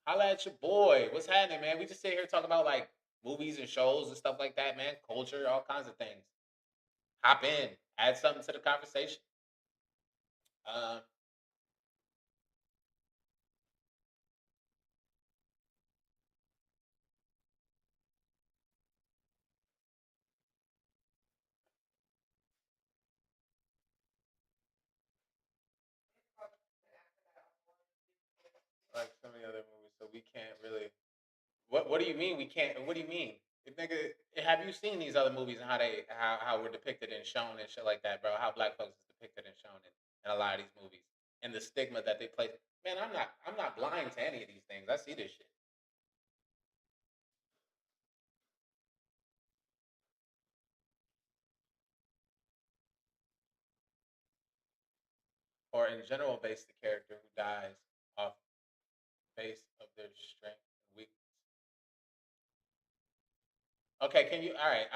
Holla at your boy. What's happening, man? We just sit here talking about like movies and shows and stuff like that, man. Culture, all kinds of things. Hop in. Add something to the conversation. Like some of the other movies, so we can't really. What do you mean we can't? What do you mean, nigga? Have you seen these other movies and how we're depicted and shown and shit like that, bro? How black folks is depicted and shown in a lot of these movies and the stigma that they place. Man, I'm not blind to any of these things. I see this shit. Or in general, base the character who dies off base of their strength and weakness. Okay, can you? All right,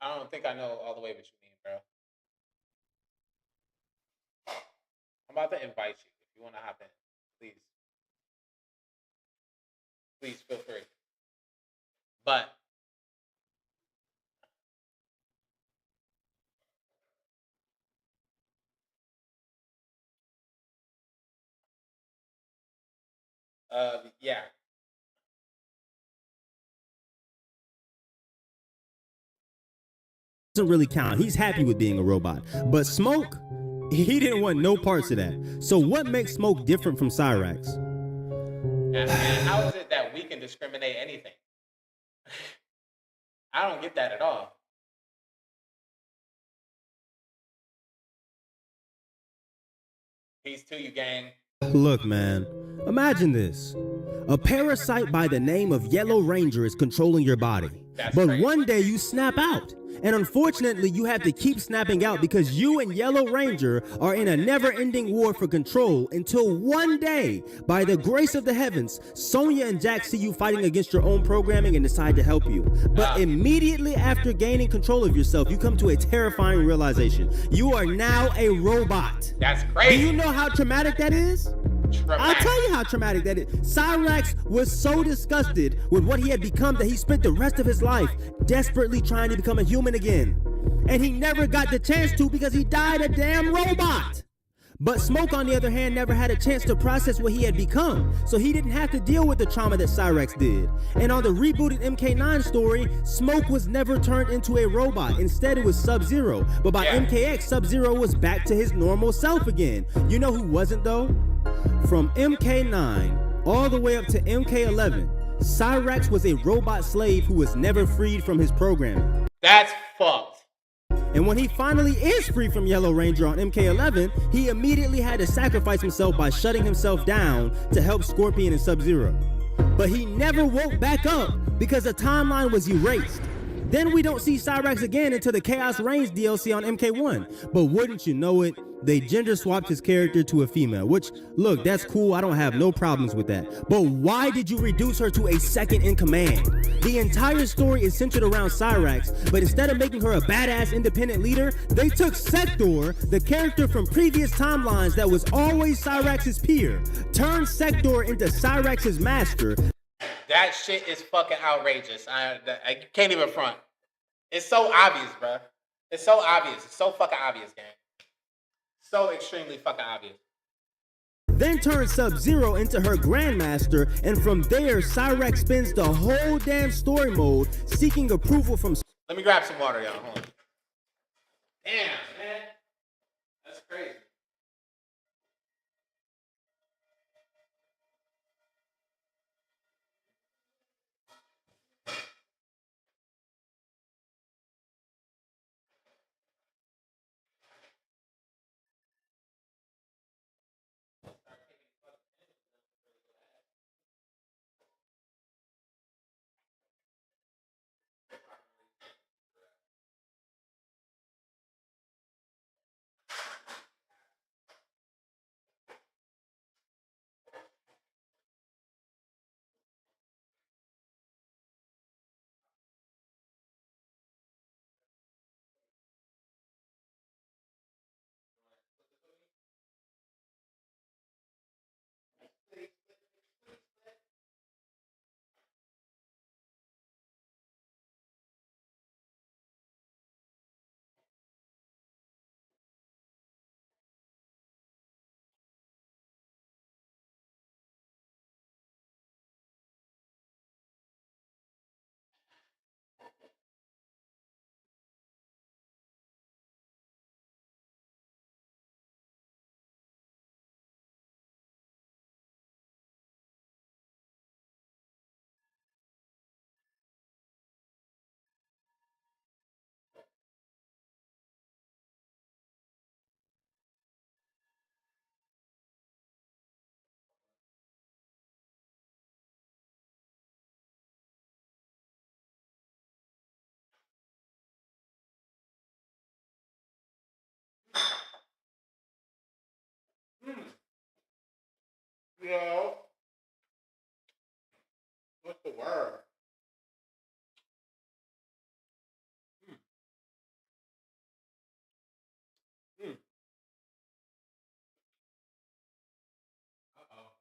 I don't think I know all the way what you mean, bro. I'm about to invite you if you want to hop in, please. Please feel free. But yeah. Doesn't really count. He's happy with being a robot. But Smoke, he didn't want no parts of that. So what makes Smoke different from Cyrax? And how is it that we can discriminate anything? I don't get that at all. Peace to you, gang. Look, man, imagine this. A parasite by the name of Yellow Ranger is controlling your body. But crazy. one day you snap out. And unfortunately, you have to keep snapping out because you and Yellow Ranger are in a never-ending war for control until one day, by the grace of the heavens, Sonya and Jack see you fighting against your own programming and decide to help you. But immediately after gaining control of yourself, you come to a terrifying realization. You are now a robot. That's crazy. Do you know how traumatic that is? I'll tell you how traumatic that is. Cyrax was so disgusted with what he had become that he spent the rest of his life desperately trying to become a human again. And he never got the chance to because he died a damn robot. But Smoke, on the other hand, never had a chance to process what he had become, so he didn't have to deal with the trauma that Cyrax did. And on the rebooted MK9 story, Smoke was never turned into a robot. Instead, it was Sub-Zero. But by MKX, Sub-Zero was back to his normal self again. You know who wasn't, though? From MK9 all the way up to MK11, Cyrax was a robot slave who was never freed from his programming. That's fucked. And when he finally is free from Yellow Ranger on MK11, he immediately had to sacrifice himself by shutting himself down to help Scorpion and Sub-Zero. But he never woke back up because the timeline was erased. Then we don't see Cyrax again until the Chaos Reigns DLC on MK1. But wouldn't you know it, they gender swapped his character to a female, which, look, that's cool, I don't have no problems with that. But why did you reduce her to a second in command? The entire story is centered around Cyrax, but instead of making her a badass independent leader, they took Sector, the character from previous timelines that was always Cyrax's peer, turned Sector into Cyrax's master. That shit is fucking outrageous. I can't even front. It's so obvious, bro. It's so obvious. It's so fucking obvious, gang. So extremely fucking obvious. Then turns Sub-Zero into her Grandmaster, and from there, Cyrax spends the whole damn story mode seeking approval from... Let me grab some water, y'all. Hold on. Damn, man. That's crazy. Yo. What's the word? Uh-oh.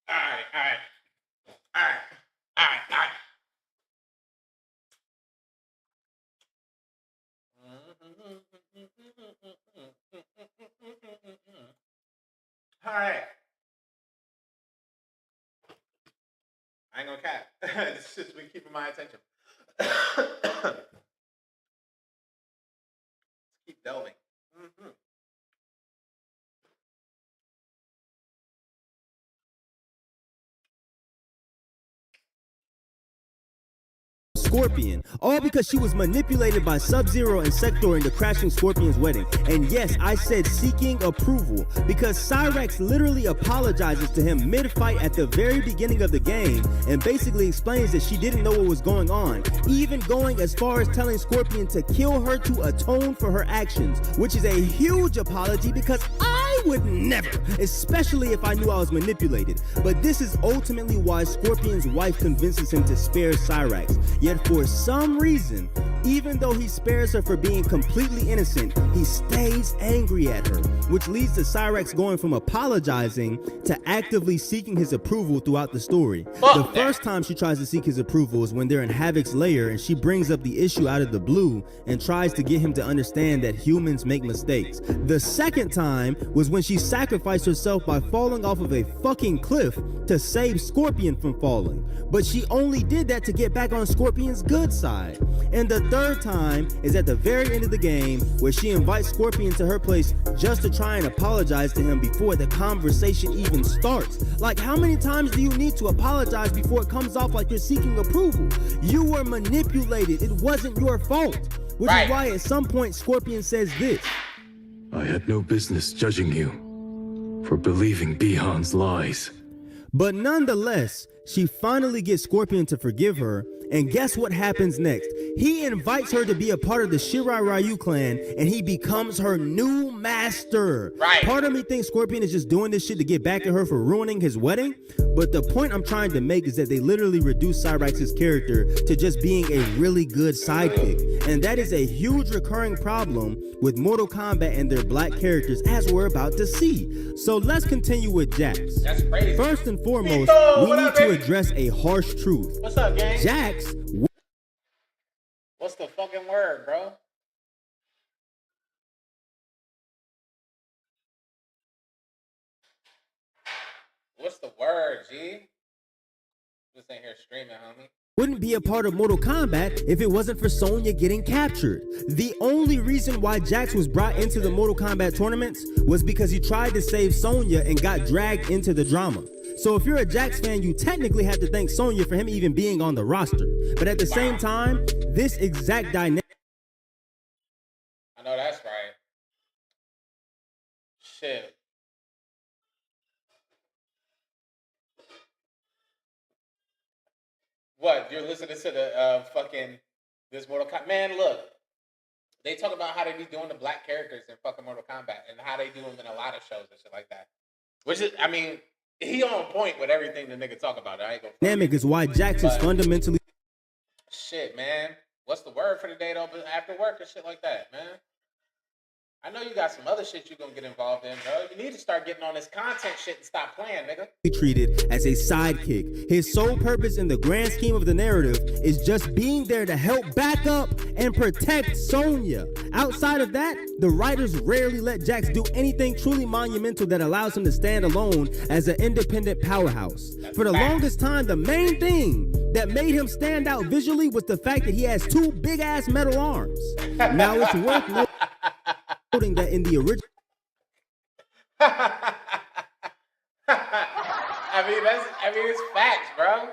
All right. All right. I ain't gonna cap. This shit's been keeping my attention. Let's keep delving. Scorpion, all because she was manipulated by Sub-Zero and Sector into crashing Scorpion's wedding. And yes, I said seeking approval, because Cyrax literally apologizes to him mid-fight at the very beginning of the game and basically explains that she didn't know what was going on, even going as far as telling Scorpion to kill her to atone for her actions, which is a huge apology because I would never, especially if I knew I was manipulated. But this is ultimately why Scorpion's wife convinces him to spare Cyrax. Yet for some reason, Even though he spares her for being completely innocent, he stays angry at her, which leads to Cyrax going from apologizing to actively seeking his approval throughout the story. The first time she tries to seek his approval is when they're in Havoc's lair and she brings up the issue out of the blue and tries to get him to understand that humans make mistakes. The second time was when she sacrificed herself by falling off of a fucking cliff to save Scorpion from falling, but she only did that to get back on Scorpion's good side. And the third time is at the very end of the game where she invites Scorpion to her place just to try and apologize to him before the conversation even starts. Like, how many times do you need to apologize before it comes off like you're seeking approval? You were manipulated. It wasn't your fault. Which is why at some point Scorpion says this: I had no business judging you for believing Bihan's lies. But nonetheless, she finally gets Scorpion to forgive her, and guess what happens next? He invites her to be a part of the Shirai Ryu clan, and he becomes her new master. Part of me thinks Scorpion is just doing this shit to get back at her for ruining his wedding, but the point I'm trying to make is that they literally reduce Cyrax's character to just being a really good sidekick, and that is a huge recurring problem with Mortal Kombat and their black characters, as we're about to see. So let's continue with Jax. That's crazy. First and foremost, we need to address a harsh truth. What's up, gang? Jax. What's the fucking word, bro? What's the word, G? Just in here streaming, homie. Wouldn't be a part of Mortal Kombat if it wasn't for Sonya getting captured. The only reason why Jax was brought into the Mortal Kombat tournaments was because he tried to save Sonya and got dragged into the drama. So if you're a Jax fan, you technically have to thank Sonya for him even being on the roster. But at the same time, this exact dynamic... I know that's right. Shit. What? You're listening to the fucking this Mortal Kombat? Man, look. They talk about how they be doing the black characters in fucking Mortal Kombat and how they do them in a lot of shows and shit like that. Which is, I mean, he on point with everything the nigga talk about. I ain't gonna dynamic is why Jax is fundamentally... Shit, man. What's the word for the day though? After work and shit like that, man. I know you got some other shit you gonna get involved in, bro. You need to start getting on this content shit and stop playing, nigga. Treated as a sidekick. His sole purpose in the grand scheme of the narrative is just being there to help back up and protect Sonya. Outside of that, the writers rarely let Jax do anything truly monumental that allows him to stand alone as an independent powerhouse. For the longest time, the main thing that made him stand out visually was the fact that he has two big-ass metal arms. Now it's worth noting that in the original... I mean, it's facts, bro.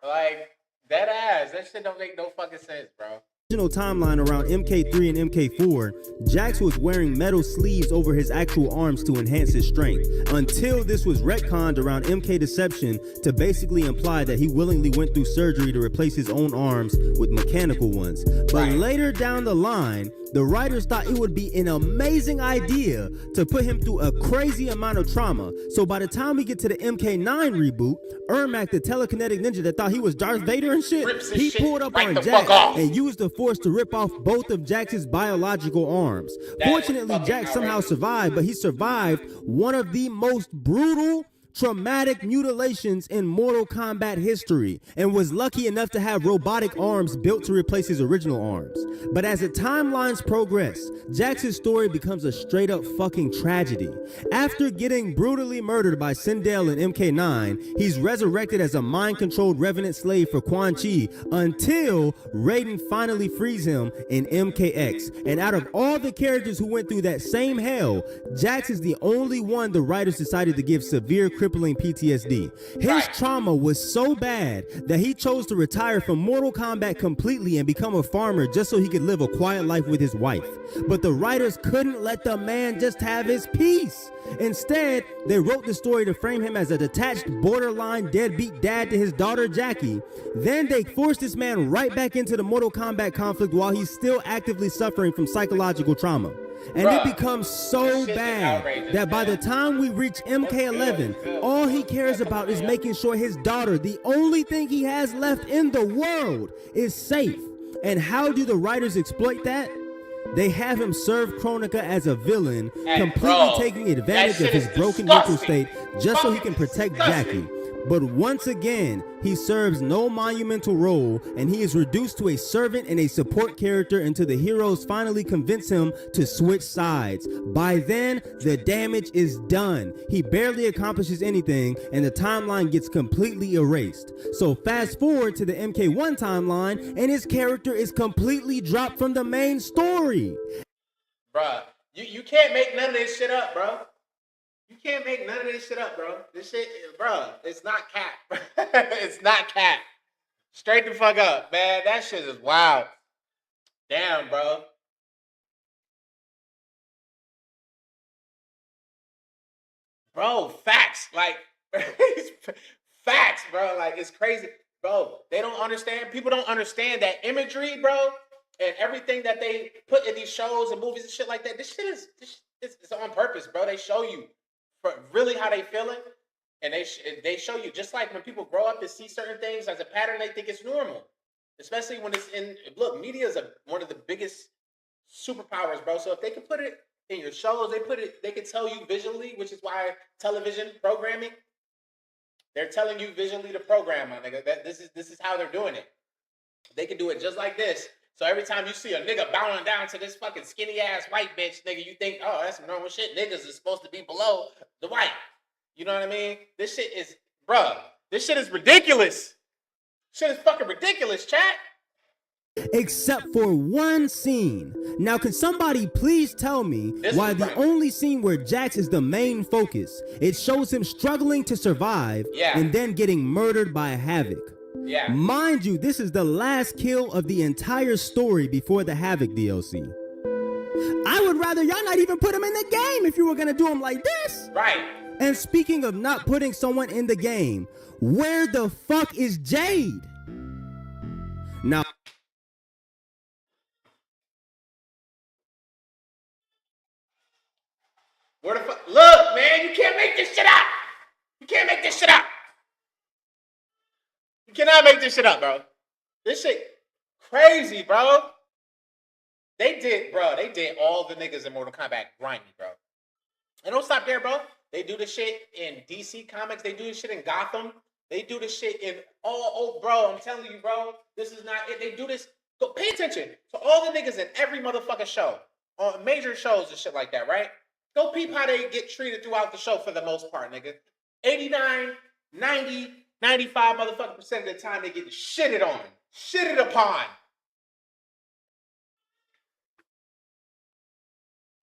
Like, that ass. That shit don't make no fucking sense, bro. Original timeline around MK3 and MK4, Jax was wearing metal sleeves over his actual arms to enhance his strength, until this was retconned around MK Deception to basically imply that he willingly went through surgery to replace his own arms with mechanical ones. But later down the line, the writers thought it would be an amazing idea to put him through a crazy amount of trauma. So by the time we get to the MK9 reboot, Ermac, the telekinetic ninja that thought he was Darth Vader and shit, he pulled up on Jax and used the force to rip off both of Jax's biological arms. Fortunately, Jax somehow survived, but he survived one of the most brutal, traumatic mutilations in Mortal Kombat history and was lucky enough to have robotic arms built to replace his original arms. But as the timelines progress, Jax's story becomes a straight up fucking tragedy. After getting brutally murdered by Sindel in MK9, he's resurrected as a mind-controlled revenant slave for Quan Chi until Raiden finally frees him in MKX. And out of all the characters who went through that same hell, Jax is the only one the writers decided to give severe crippling PTSD. His trauma was so bad that he chose to retire from Mortal Kombat completely and become a farmer just so he could live a quiet life with his wife. But the writers couldn't let the man just have his peace. Instead, they wrote the story to frame him as a detached, borderline deadbeat dad to his daughter Jackie. Then they forced this man right back into the Mortal Kombat conflict while he's still actively suffering from psychological trauma. And it becomes so bad that by the time we reach MK11, all he cares about is making sure his daughter, the only thing he has left in the world, is safe. And how do the writers exploit that? They have him serve Kronika as a villain, completely taking advantage of his broken mental state just so he can protect Jackie. But once again, he serves no monumental role, and he is reduced to a servant and a support character until the heroes finally convince him to switch sides. By then, the damage is done. He barely accomplishes anything, and the timeline gets completely erased. So fast forward to the MK1 timeline, and his character is completely dropped from the main story. Bruh, you can't make none of this shit up, bro. You can't make none of this shit up, bro. This shit, bro, it's not cap. It's not cap. Straight the fuck up, man. That shit is wild. Damn, bro. Bro, facts. Like, facts, bro. Like, it's crazy. Bro, they don't understand. People don't understand that imagery, bro, and everything that they put in these shows and movies and shit like that. This shit is it's on purpose, bro. They show you for really how they feeling, and they show you just like when people grow up and see certain things as a pattern, they think it's normal. Especially when it's in look, media is one of the biggest superpowers, bro. So if they can put it in your shows, they can tell you visually, which is why television programming, they're telling you visually to program, my nigga. That this is how they're doing it. They can do it just like this. So every time you see a nigga bowing down to this fucking skinny ass white bitch, nigga, you think, oh, that's some normal shit. Niggas is supposed to be below the white. You know what I mean? This shit is, bruh, this shit is ridiculous. Shit is fucking ridiculous, chat. Except for one scene. Now, can somebody please tell me why the only scene where Jax is the main focus, it shows him struggling to survive and then getting murdered by Havoc? Yeah. Mind you, this is the last kill of the entire story before the Havoc DLC. I would rather y'all not even put him in the game if you were gonna do him like this. Right. And speaking of not putting someone in the game, where the fuck is Jade? Now, where the fuck? Look, man, you can't make this shit up. You can't make this shit up. You cannot make this shit up, bro. This shit crazy, bro. They did all the niggas in Mortal Kombat grimy, bro. And don't stop there, bro. They do this shit in DC Comics. They do this shit in Gotham. They do this shit in bro, I'm telling you, bro. This is not it. They do this. Go pay attention to all the niggas in every motherfucking show. On major shows and shit like that, right? Go peep how they get treated throughout the show for the most part, nigga. 89, 90, 95 motherfucking percent of the time they get shitted on. Shitted upon.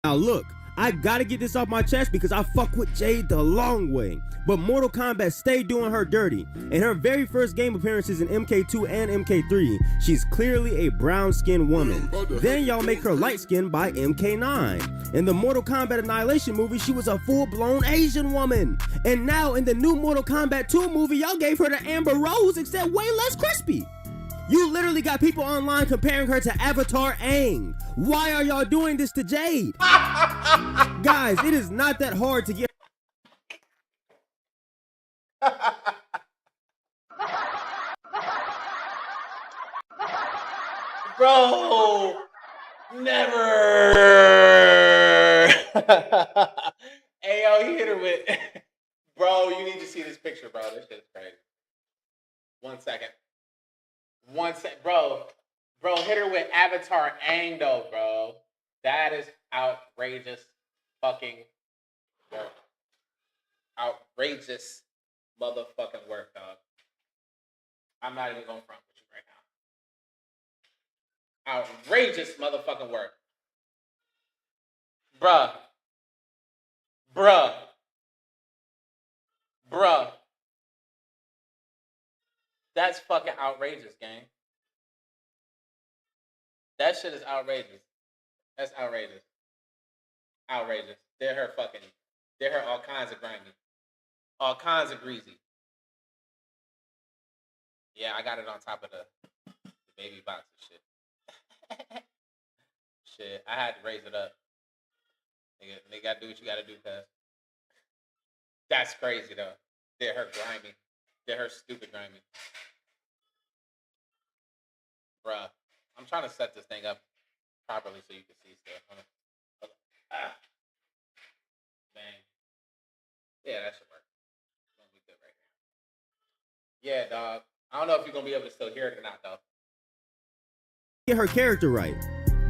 Now look, I gotta get this off my chest because I fuck with Jade the long way. But Mortal Kombat stayed doing her dirty. In her very first game appearances in MK2 and MK3, she's clearly a brown-skinned woman. Then y'all make her light-skinned by MK9. In the Mortal Kombat Annihilation movie, she was a full-blown Asian woman. And now in the new Mortal Kombat 2 movie, y'all gave her the Amber Rose except way less crispy. You literally got people online comparing her to Avatar Aang. Why are y'all doing this to Jade? Guys, it is not that hard to get. Bro, never. Hey, yo, he hit her with. Bro, you need to see this picture, bro. This shit's crazy. 1 second. Bro, hit her with Avatar Aang, though, bro. That is outrageous fucking work. Outrageous motherfucking work, dog. I'm not even gonna front with you right now. Outrageous motherfucking work. Bruh. That's fucking outrageous, gang. That shit is outrageous. That's outrageous. Outrageous. They're her all kinds of grimy. All kinds of greasy. Yeah, I got it on top of the baby box and shit. Shit, I had to raise it up. Nigga gotta do what you gotta do, cuz. That's crazy, though. They're her grimy. They're her stupid grimy. Bruh. I'm trying to set this thing up properly so you can see stuff. Bang. Yeah, that should work. Gonna be good right here. Yeah, dog. I don't know if you're gonna be able to still hear it or not, though. Get her character right.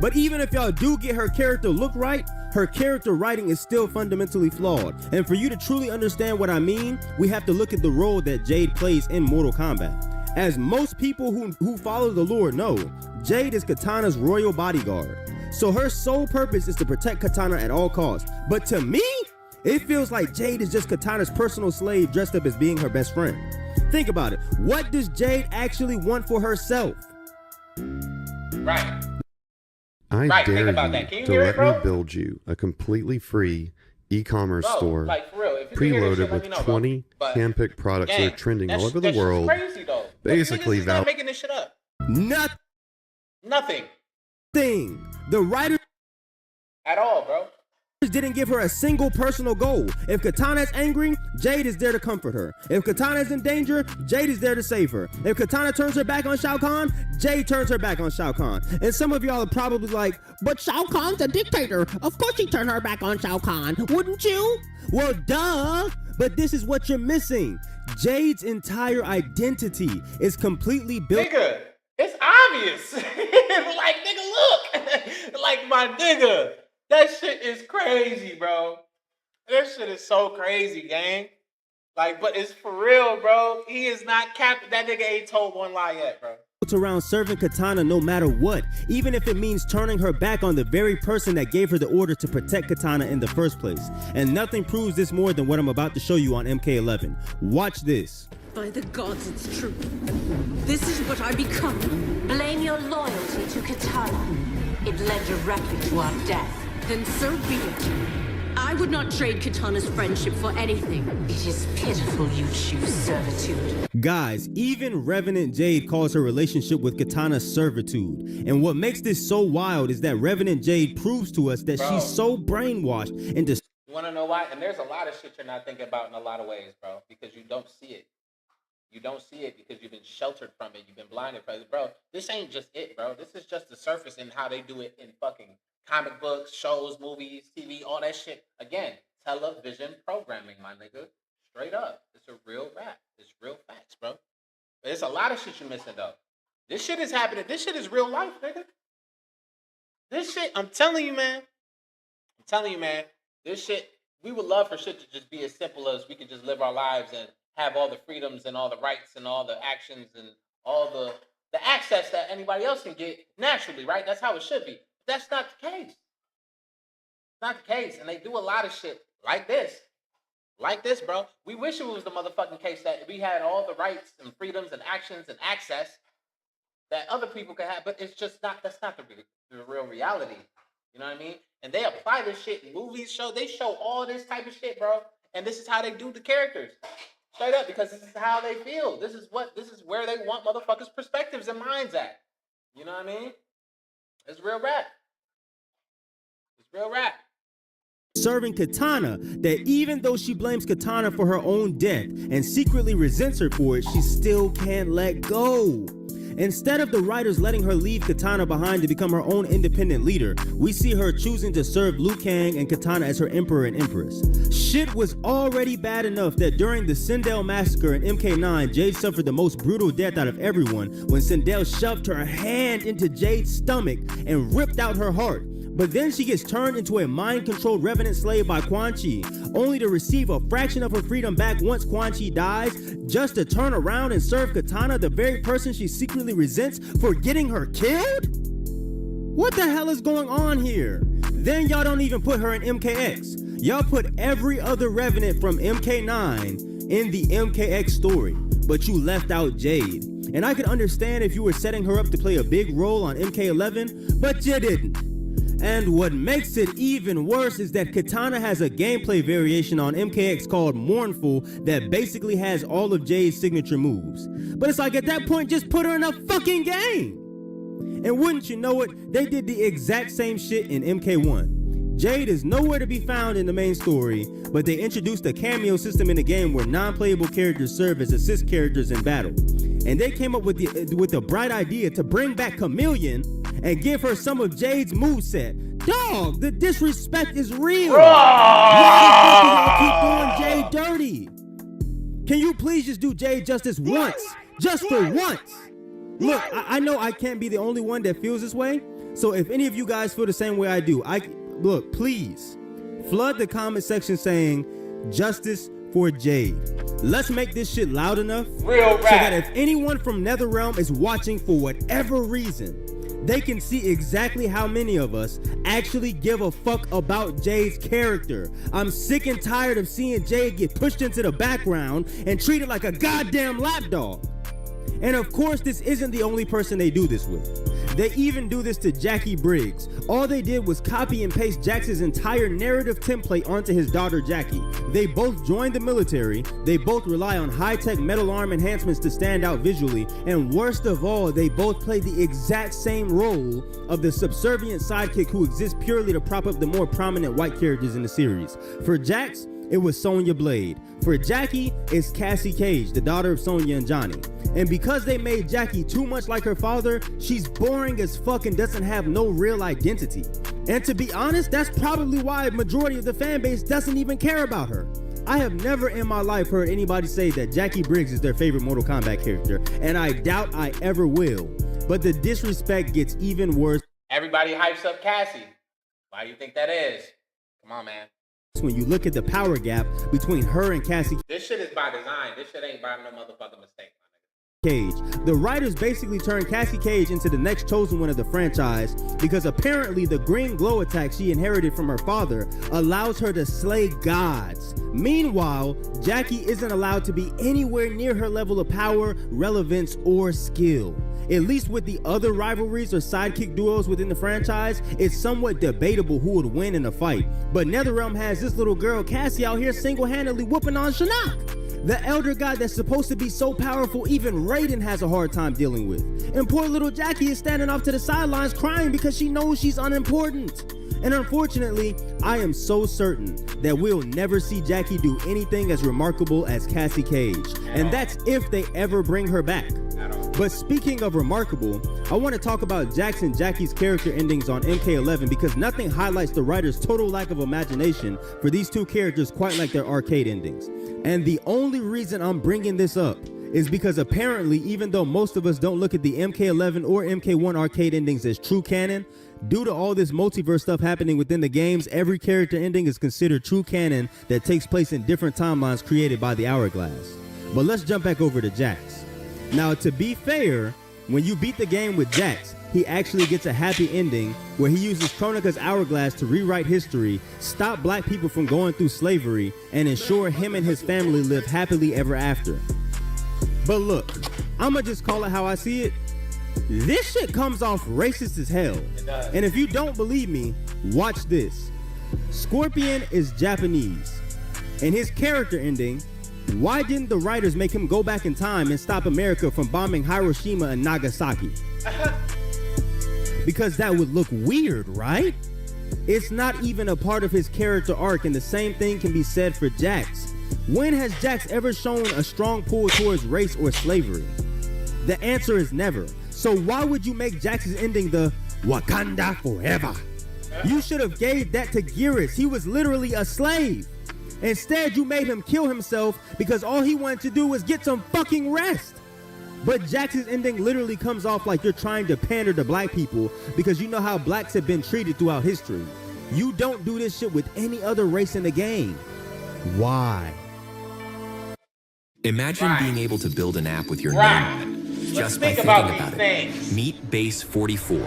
But even if y'all do get her character look right, her character writing is still fundamentally flawed. And for you to truly understand what I mean, we have to look at the role that Jade plays in Mortal Kombat. As most people who follow the lore know, Jade is Katana's royal bodyguard. So her sole purpose is to protect Katana at all costs. But to me, it feels like Jade is just Katana's personal slave dressed up as being her best friend. Think about it. What does Jade actually want for herself? Right. I Right, think dare about you that. Can you to hear it, let bro? me build you a completely free e-commerce Bro, store like, for real, if you can hear this preloaded shit, let with me know, bro. 20 But, handpicked products that gang, are trending all over the that shit's world. crazy, though. Basically, Niggas is not making this shit up. Nothing. The writers At all, bro. didn't give her a single personal goal. If Katana's angry, Jade is there to comfort her. If Katana's in danger, Jade is there to save her. If Katana turns her back on Shao Kahn, Jade turns her back on Shao Kahn. And some of y'all are probably like, but Shao Kahn's a dictator. Of course she'd turn her back on Shao Kahn, wouldn't you? Well, duh. But this is what you're missing. Jade's entire identity is completely built. Nigga, it's obvious. Like, nigga, look. Like, my nigga. That shit is crazy, bro. That shit is so crazy, gang. Like, but it's for real, bro. He is not capped. That nigga ain't told one lie yet, bro. Around serving Katana no matter what, even if it means turning her back on the very person that gave her the order to protect Katana in the first place. And nothing proves this more than what I'm about to show you on MK11. Watch this. By the gods, it's true. This is what I become. Blame your loyalty to Katana. It led directly to our death. Then so be it. I would not trade Katana's friendship for anything. It is pitiful you choose servitude. Guys, even Revenant Jade calls her relationship with Katana servitude. And what makes this so wild is that Revenant Jade proves to us that she's so brainwashed into... You want to know why? And there's a lot of shit you're not thinking about in a lot of ways, bro, because you don't see it. You don't see it because you've been sheltered from it. You've been blinded from it. Bro, this ain't just it, bro. This is just the surface in how they do it in fucking comic books, shows, movies, TV, all that shit. Again, television programming, my nigga. Straight up. It's a real rap. It's real facts, bro. There's a lot of shit you're missing, though. This shit is happening. This shit is real life, nigga. This shit, I'm telling you, man. I'm telling you, man. This shit, we would love for shit to just be as simple as we could just live our lives and have all the freedoms and all the rights and all the actions and all the access that anybody else can get naturally, right? That's how it should be. That's not the case. It's not the case. And they do a lot of shit like this. Like this, bro. We wish it was the motherfucking case that we had all the rights and freedoms and actions and access that other people could have, but it's just not, that's not the real reality. You know what I mean? And they apply this shit in movies, they show all this type of shit, bro. And this is how they do the characters. Straight up, because this is how they feel. This is where they want motherfuckers' perspectives and minds at. You know what I mean? It's real rap. It's real rap. Serving Katana, that even though she blames Katana for her own death and secretly resents her for it, she still can't let go. Instead of the writers letting her leave Katana behind to become her own independent leader, we see her choosing to serve Liu Kang and Katana as her emperor and empress. Shit was already bad enough that during the Sindel massacre in MK9, Jade suffered the most brutal death out of everyone when Sindel shoved her hand into Jade's stomach and ripped out her heart. But then she gets turned into a mind-controlled revenant slave by Quan Chi, only to receive a fraction of her freedom back once Quan Chi dies, just to turn around and serve Katana, the very person she secretly resents, for getting her killed? What the hell is going on here? Then y'all don't even put her in MKX. Y'all put every other revenant from MK9 in the MKX story, but you left out Jade. And I could understand if you were setting her up to play a big role on MK11, but you didn't. And what makes it even worse is that Katana has a gameplay variation on MKX called Mournful that basically has all of Jade's signature moves. But it's like at that point, just put her in a fucking game. And wouldn't you know it, they did the exact same shit in MK1. Jade is nowhere to be found in the main story, but they introduced a cameo system in the game where non-playable characters serve as assist characters in battle. and they came up with the bright idea to bring back Chameleon and give her some of Jade's moveset. Dog, the disrespect is real. Why the fuck do y'all keep doing Jade dirty? Can you please just do Jade justice once? Just for once. Look, I know I can't be the only one that feels this way. So if any of you guys feel the same way I do, look, please flood the comment section saying justice for Jade. Let's make this shit loud enough so that if anyone from NetherRealm is watching for whatever reason, they can see exactly how many of us actually give a fuck about Jade's character. I'm sick and tired of seeing Jade get pushed into the background and treated like a goddamn lapdog. And of course, this isn't the only person they do this with. They even do this to Jackie Briggs. All they did was copy and paste Jax's entire narrative template onto his daughter Jackie. They both joined the military, they both rely on high-tech metal arm enhancements to stand out visually, and worst of all, they both play the exact same role of the subservient sidekick who exists purely to prop up the more prominent white characters in the series. For Jax, it was Sonya Blade. For Jackie, it's Cassie Cage, the daughter of Sonya and Johnny. And because they made Jackie too much like her father, she's boring as fuck and doesn't have no real identity. And to be honest, that's probably why a majority of the fan base doesn't even care about her. I have never in my life heard anybody say that Jackie Briggs is their favorite Mortal Kombat character, and I doubt I ever will. But the disrespect gets even worse. Everybody hypes up Cassie. Why do you think that is? Come on, man. When you look at the power gap between her and Cassie This shit is by design. This shit ain't by no motherfucking mistake. Cage. The writers basically turned Cassie Cage into the next chosen one of the franchise because apparently the green glow attack she inherited from her father allows her to slay gods. Meanwhile, Jackie isn't allowed to be anywhere near her level of power, relevance, or skill. At least with the other rivalries or sidekick duos within the franchise, it's somewhat debatable who would win in a fight. But NetherRealm has this little girl Cassie out here single-handedly whooping on Shinnok, the elder god that's supposed to be so powerful even Raiden has a hard time dealing with. And poor little Jackie is standing off to the sidelines crying because she knows she's unimportant. And unfortunately, I am so certain that we'll never see Jackie do anything as remarkable as Cassie Cage. And that's if they ever bring her back. But speaking of remarkable, I want to talk about Jax and Jackie's character endings on MK11 because nothing highlights the writer's total lack of imagination for these two characters quite like their arcade endings. And the only reason I'm bringing this up is because apparently, even though most of us don't look at the MK11 or MK1 arcade endings as true canon, due to all this multiverse stuff happening within the games, every character ending is considered true canon that takes place in different timelines created by the Hourglass. But let's jump back over to Jax. Now, to be fair, when you beat the game with Jax, he actually gets a happy ending where he uses Kronika's hourglass to rewrite history, stop black people from going through slavery, and ensure him and his family live happily ever after. But look, I'ma just call it how I see it. This shit comes off racist as hell. And if you don't believe me, watch this. Scorpion is Japanese. And his character ending, why didn't the writers make him go back in time and stop America from bombing Hiroshima and Nagasaki? Because that would look weird, right? It's not even a part of his character arc, and the same thing can be said for Jax. When has Jax ever shown a strong pull towards race or slavery? The answer is never. So why would you make Jax's ending the Wakanda forever? You should have gave that to Geras. He was literally a slave. Instead, you made him kill himself because all he wanted to do was get some fucking rest. But Jax's ending literally comes off like you're trying to pander to black people because you know how blacks have been treated throughout history. You don't do this shit with any other race in the game. Why? Imagine being able to build an app with your name just by thinking about it. Meet Base 44.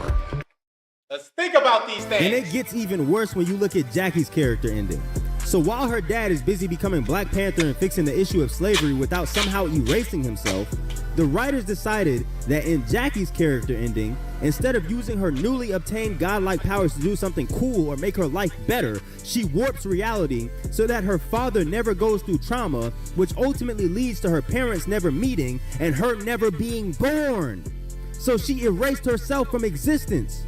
Let's think about these things. And it gets even worse when you look at Jackie's character ending. So while her dad is busy becoming Black Panther and fixing the issue of slavery without somehow erasing himself, the writers decided that in Jackie's character ending, instead of using her newly obtained godlike powers to do something cool or make her life better, she warps reality so that her father never goes through trauma, which ultimately leads to her parents never meeting and her never being born. So she erased herself from existence.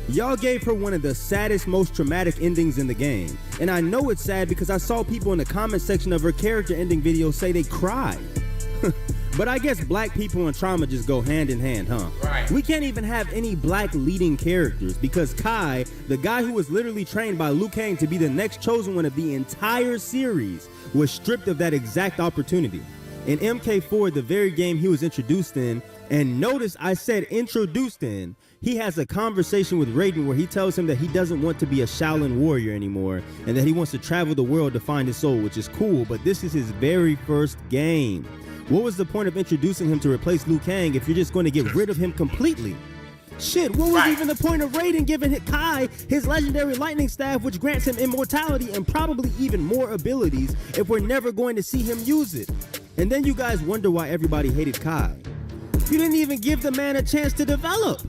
Y'all gave her one of the saddest, most traumatic endings in the game. And I know it's sad because I saw people in the comment section of her character ending video say they cried. But I guess black people and trauma just go hand in hand, huh? Right. We can't even have any black leading characters because Kai, the guy who was literally trained by Liu Kang to be the next chosen one of the entire series, was stripped of that exact opportunity. In MK4, the very game he was introduced in, and notice I said introduced in, he has a conversation with Raiden where he tells him that he doesn't want to be a Shaolin warrior anymore and that he wants to travel the world to find his soul, which is cool, but this is his very first game. What was the point of introducing him to replace Liu Kang if you're just going to get rid of him completely? Shit, what was even the point of Raiden giving Kai his legendary lightning staff, which grants him immortality and probably even more abilities if we're never going to see him use it? And then you guys wonder why everybody hated Kai. You didn't even give the man a chance to develop.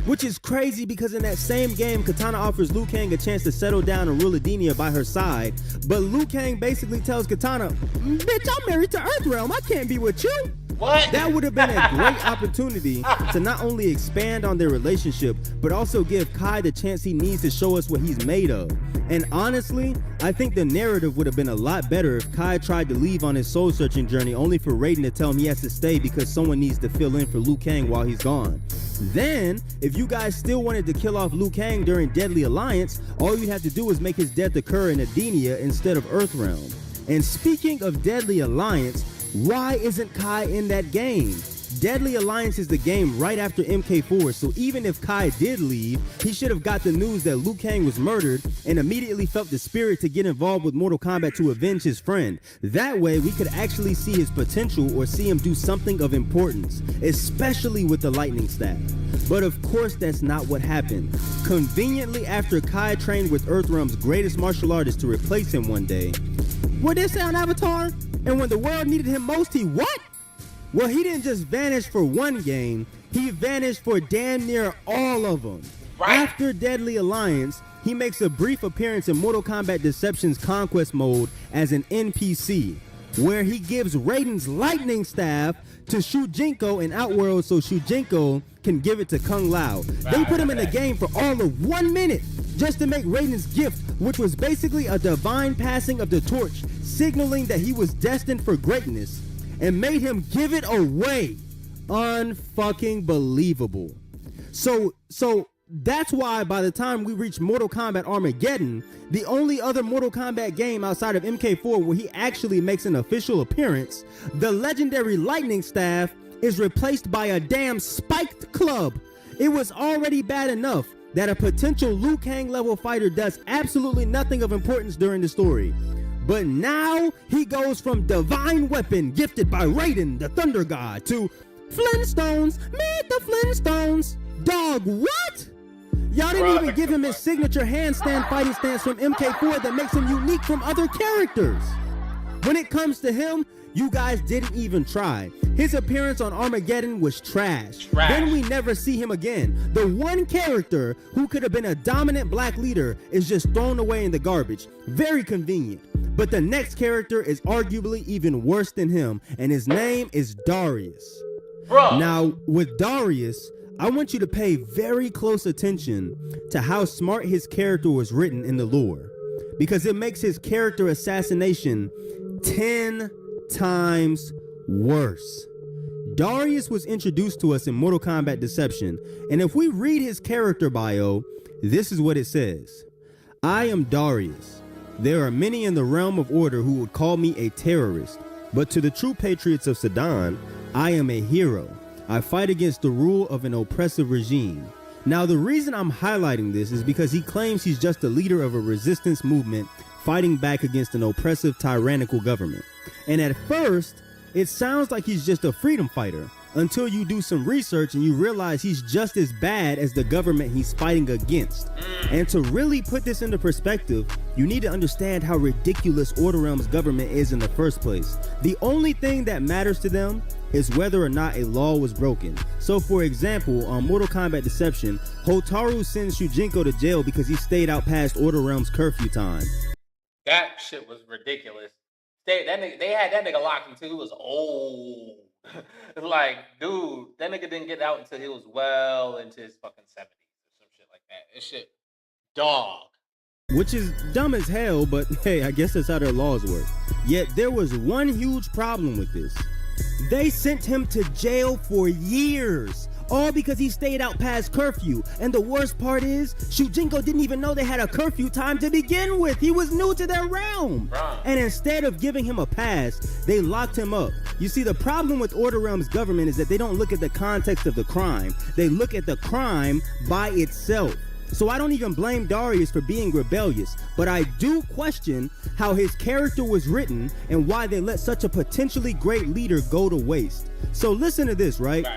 Which is crazy because in that same game, Katana offers Liu Kang a chance to settle down and rule Edenia by her side. But Liu Kang basically tells Katana, bitch, I'm married to Earthrealm. I can't be with you. What? That would have been a great opportunity to not only expand on their relationship, but also give Kai the chance he needs to show us what he's made of. And honestly, I think the narrative would have been a lot better if Kai tried to leave on his soul-searching journey only for Raiden to tell him he has to stay because someone needs to fill in for Liu Kang while he's gone. Then, if you guys still wanted to kill off Liu Kang during Deadly Alliance, all you'd have to do is make his death occur in Edenia instead of Earthrealm. And speaking of Deadly Alliance, why isn't Kai in that game? Deadly Alliance is the game right after MK4, so even if Kai did leave, he should have got the news that Liu Kang was murdered and immediately felt the spirit to get involved with Mortal Kombat to avenge his friend. That way, we could actually see his potential or see him do something of importance, especially with the lightning staff. But of course, that's not what happened. Conveniently, after Kai trained with Earthrealm's greatest martial artist to replace him one day, what did they say on Avatar? And when the world needed him most, he what? Well, he didn't just vanish for one game, he vanished for damn near all of them. Right. After Deadly Alliance, he makes a brief appearance in Mortal Kombat Deception's Conquest mode as an NPC, where he gives Raiden's lightning staff to Shujinko in Outworld so Shujinko can give it to Kung Lao. They put him in the game for all of 1 minute just to make Raiden's gift, which was basically a divine passing of the torch, signaling that he was destined for greatness, and made him give it away. Unfucking believable. So that's why by the time we reach Mortal Kombat Armageddon, the only other Mortal Kombat game outside of MK4 where he actually makes an official appearance, the legendary lightning staff is replaced by a damn spiked club. It was already bad enough that a potential Liu Kang level fighter does absolutely nothing of importance during the story. But now he goes from divine weapon gifted by Raiden, the Thunder God, to Flintstones, meet the Flintstones. Dog, what? Y'all didn't even give him his signature handstand fighting stance from MK4 that makes him unique from other characters. When it comes to him, you guys didn't even try. His appearance on Armageddon was trash. Then we never see him again. The one character who could have been a dominant black leader is just thrown away in the garbage. Very convenient. But the next character is arguably even worse than him, and his name is Darius. Now, with Darius, I want you to pay very close attention to how smart his character was written in the lore, because it makes his character assassination 10 times worse. Darius was introduced to us in Mortal Kombat Deception, and if we read his character bio, this is what it says. I am Darius. There are many in the realm of order who would call me a terrorist, but to the true patriots of Sudan, I am a hero. I fight against the rule of an oppressive regime. Now, the reason I'm highlighting this is because he claims he's just a leader of a resistance movement fighting back against an oppressive, tyrannical government. And at first, it sounds like he's just a freedom fighter, until you do some research and you realize he's just as bad as the government he's fighting against. And to really put this into perspective, you need to understand how ridiculous Order Realm's government is in the first place. The only thing that matters to them is whether or not a law was broken. So for example, on Mortal Kombat Deception, Hotaru sends Shujinko to jail because he stayed out past Order Realm's curfew time. That shit was ridiculous. They had that nigga locked until he was old. Like, dude, that nigga didn't get out until he was well into his fucking 70s or some shit like that. This shit, dog. Which is dumb as hell, but hey, I guess that's how their laws work. Yet there was one huge problem with this. They sent him to jail for years, all because he stayed out past curfew. And the worst part is, Shujinko didn't even know they had a curfew time to begin with. He was new to their realm. And instead of giving him a pass, they locked him up. You see, the problem with Order Realm's government is that they don't look at the context of the crime. They look at the crime by itself. So I don't even blame Darius for being rebellious, but I do question how his character was written and why they let such a potentially great leader go to waste. So listen to this, right?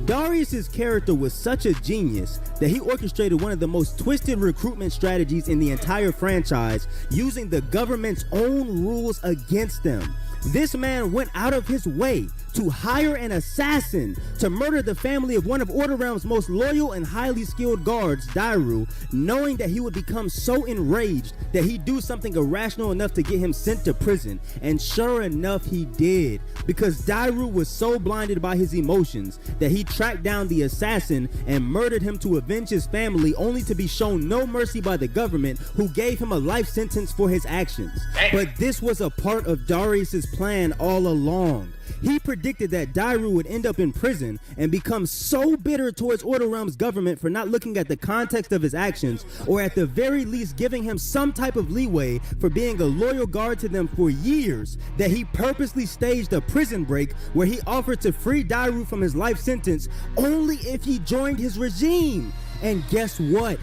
Darius's character was such a genius that he orchestrated one of the most twisted recruitment strategies in the entire franchise, using the government's own rules against them. This man went out of his way to hire an assassin to murder the family of one of Order Realm's most loyal and highly skilled guards, Dairu, knowing that he would become so enraged that he'd do something irrational enough to get him sent to prison. And sure enough, he did, because Dairu was so blinded by his emotions that he tracked down the assassin and murdered him to avenge his family, only to be shown no mercy by the government, who gave him a life sentence for his actions. But this was a part of Darius's plan all along. He predicted that Dairu would end up in prison and become so bitter towards Order Realm's government for not looking at the context of his actions, or at the very least giving him some type of leeway for being a loyal guard to them for years, that he purposely staged a prison break where he offered to free Dairu from his life sentence only if he joined his regime. And guess what?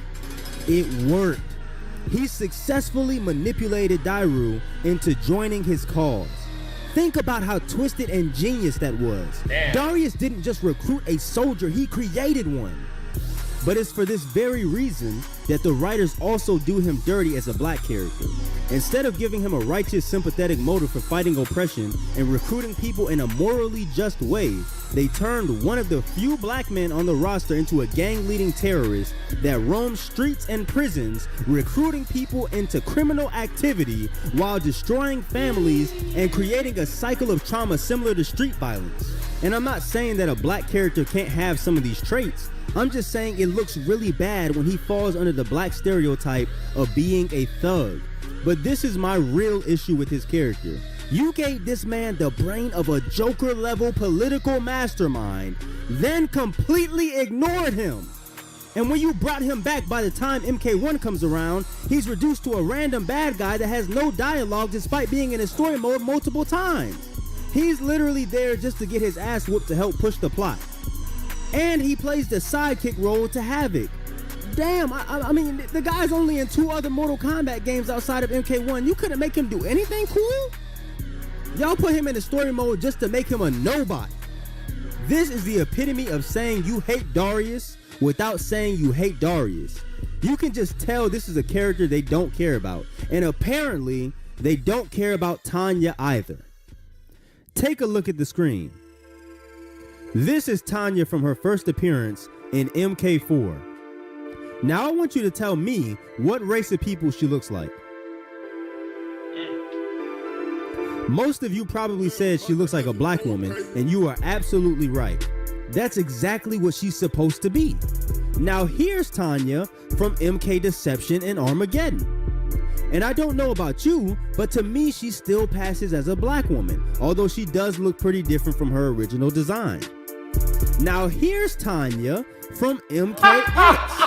It worked. He successfully manipulated Dairu into joining his cause. Think about how twisted and genius that was. Darius didn't just recruit a soldier, he created one. But it's for this very reason that the writers also do him dirty as a black character. Instead of giving him a righteous, sympathetic motive for fighting oppression and recruiting people in a morally just way, they turned one of the few black men on the roster into a gang-leading terrorist that roams streets and prisons, recruiting people into criminal activity while destroying families and creating a cycle of trauma similar to street violence. And I'm not saying that a black character can't have some of these traits. I'm just saying it looks really bad when he falls under the black stereotype of being a thug. But this is my real issue with his character. You gave this man the brain of a Joker-level political mastermind, then completely ignored him. And when you brought him back, by the time MK1 comes around, he's reduced to a random bad guy that has no dialogue despite being in a story mode multiple times. He's literally there just to get his ass whooped to help push the plot. And he plays the sidekick role to Havoc. Damn, I mean, the guy's only in 2 other Mortal Kombat games outside of MK1. You couldn't make him do anything cool? Y'all put him in the story mode just to make him a nobody. This is the epitome of saying you hate Darius without saying you hate Darius. You can just tell this is a character they don't care about. And apparently, they don't care about Tanya either. Take a look at the screen. This is Tanya from her first appearance in MK4. Now I want you to tell me what race of people she looks like. Most of you probably said she looks like a black woman, and you are absolutely right. That's exactly what she's supposed to be. Now here's Tanya from MK Deception and Armageddon. And I don't know about you, but to me she still passes as a black woman, although she does look pretty different from her original design. Now here's Tanya from MKX.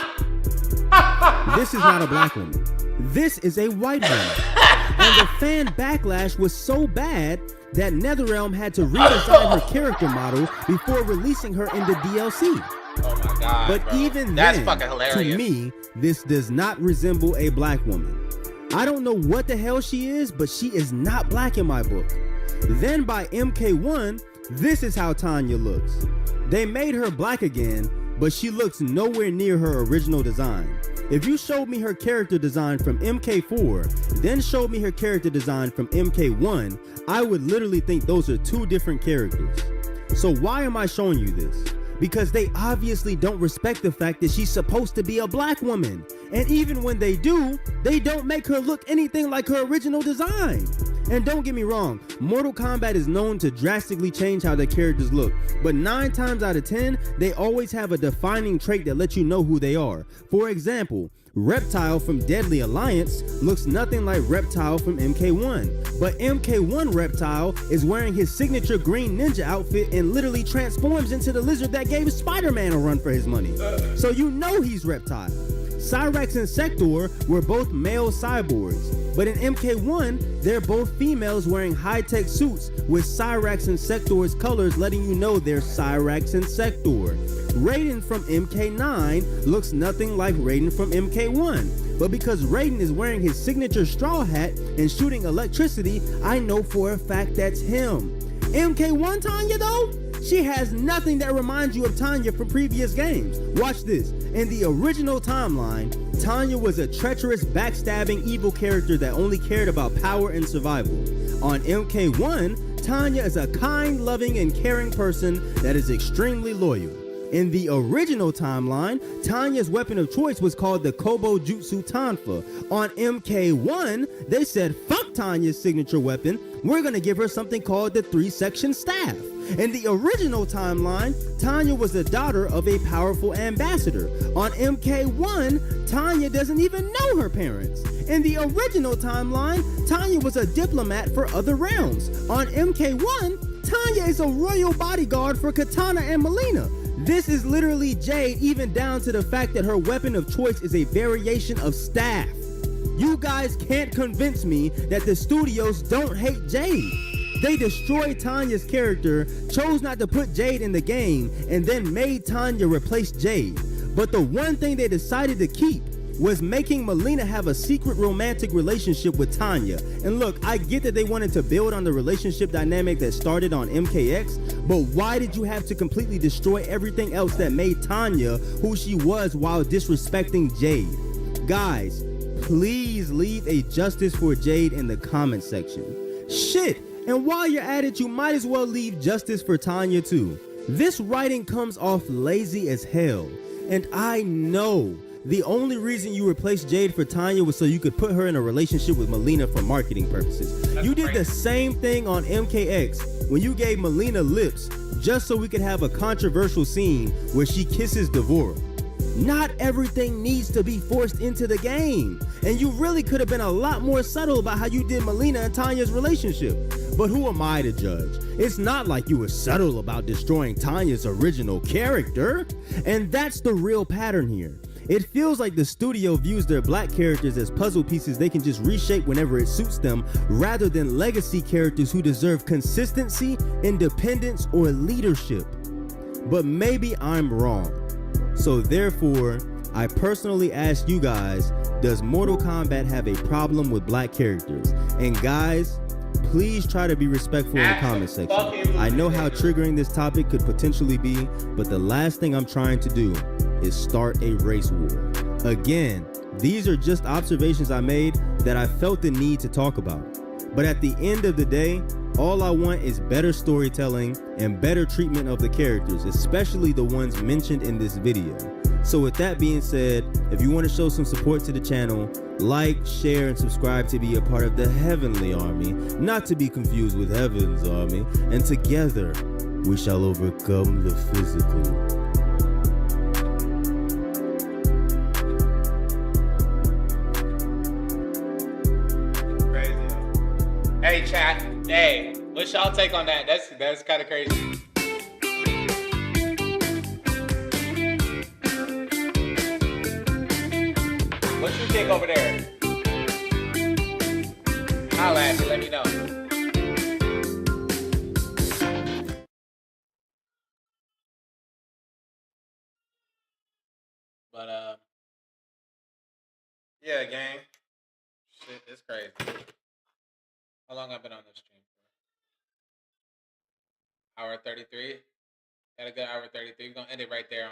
This is not a black woman. This is a white woman. And the fan backlash was so bad that NetherRealm had to redesign her character model before releasing her in the DLC. Oh my god. But bro. even That's then, fucking hilarious. to me, this does not resemble a black woman. I don't know what the hell she is, but she is not black in my book. Then by MK1, this is how Tanya looks. They made her black again, but she looks nowhere near her original design. If you showed me her character design from MK4, then showed me her character design from MK1, I would literally think those are 2 different characters. So why am I showing you this? Because they obviously don't respect the fact that she's supposed to be a black woman. And even when they do, they don't make her look anything like her original design. And don't get me wrong, Mortal Kombat is known to drastically change how their characters look, but 9 times out of 10, they always have a defining trait that lets you know who they are. For example, Reptile from Deadly Alliance looks nothing like Reptile from MK1, but MK1 Reptile is wearing his signature green ninja outfit and literally transforms into the lizard that gave Spider-Man a run for his money. So you know he's Reptile. Cyrax and Sector were both male cyborgs, but in MK1, they're both females wearing high-tech suits with Cyrax and Sector's colors letting you know they're Cyrax and Sector. Raiden from MK9 looks nothing like Raiden from MK1, but because Raiden is wearing his signature straw hat and shooting electricity, I know for a fact that's him. MK1 Tanya though? She has nothing that reminds you of Tanya from previous games. Watch this. In the original timeline, Tanya was a treacherous, backstabbing, evil character that only cared about power and survival. On MK1, Tanya is a kind, loving, and caring person that is extremely loyal. In the original timeline, Tanya's weapon of choice was called the Kobo Jutsu Tanfa. On MK1, they said, fuck Tanya's signature weapon, we're gonna give her something called the 3-section staff. In the original timeline, Tanya was the daughter of a powerful ambassador. On MK1, Tanya doesn't even know her parents. In the original timeline, Tanya was a diplomat for other realms. On MK1, Tanya is a royal bodyguard for Katana and Melina. This is literally Jade, even down to the fact that her weapon of choice is a variation of staff. You guys can't convince me that the studios don't hate Jade. They destroyed Tanya's character, chose not to put Jade in the game, and then made Tanya replace Jade. But the one thing they decided to keep was making Melina have a secret romantic relationship with Tanya. And look, I get that they wanted to build on the relationship dynamic that started on MKX, but why did you have to completely destroy everything else that made Tanya who she was while disrespecting Jade? Guys, please leave a justice for Jade in the comment section. Shit, and while you're at it, you might as well leave justice for Tanya too. This writing comes off lazy as hell, and I know the only reason you replaced Jade for Tanya was so you could put her in a relationship with Melina for marketing purposes. You did the same thing on MKX when you gave Melina lips just so we could have a controversial scene where she kisses Devora. Not everything needs to be forced into the game, and you really could have been a lot more subtle about how you did Melina and Tanya's relationship. But who am I to judge? It's not like you were subtle about destroying Tanya's original character, and that's the real pattern here. It feels like the studio views their black characters as puzzle pieces they can just reshape whenever it suits them, rather than legacy characters who deserve consistency, independence, or leadership. But maybe I'm wrong. So therefore, I personally ask you guys, does Mortal Kombat have a problem with black characters? And guys, please try to be respectful in the comment section. I know how triggering this topic could potentially be, but the last thing I'm trying to do is start a race war. Again, these are just observations I made that I felt the need to talk about. But at the end of the day, all I want is better storytelling and better treatment of the characters, especially the ones mentioned in this video. So with that being said, if you want to show some support to the channel, like, share, and subscribe to be a part of the Heavenly Army, not to be confused with Heaven's Army, and together we shall overcome the physical. Hey chat, hey, what's y'all take on that? That's kind of crazy. What you think over there? Holla at me, let me know. But yeah, gang. Shit, it's crazy. How long I've been on this stream for? Hour 33. Got a good hour 33. We're gonna end it right there on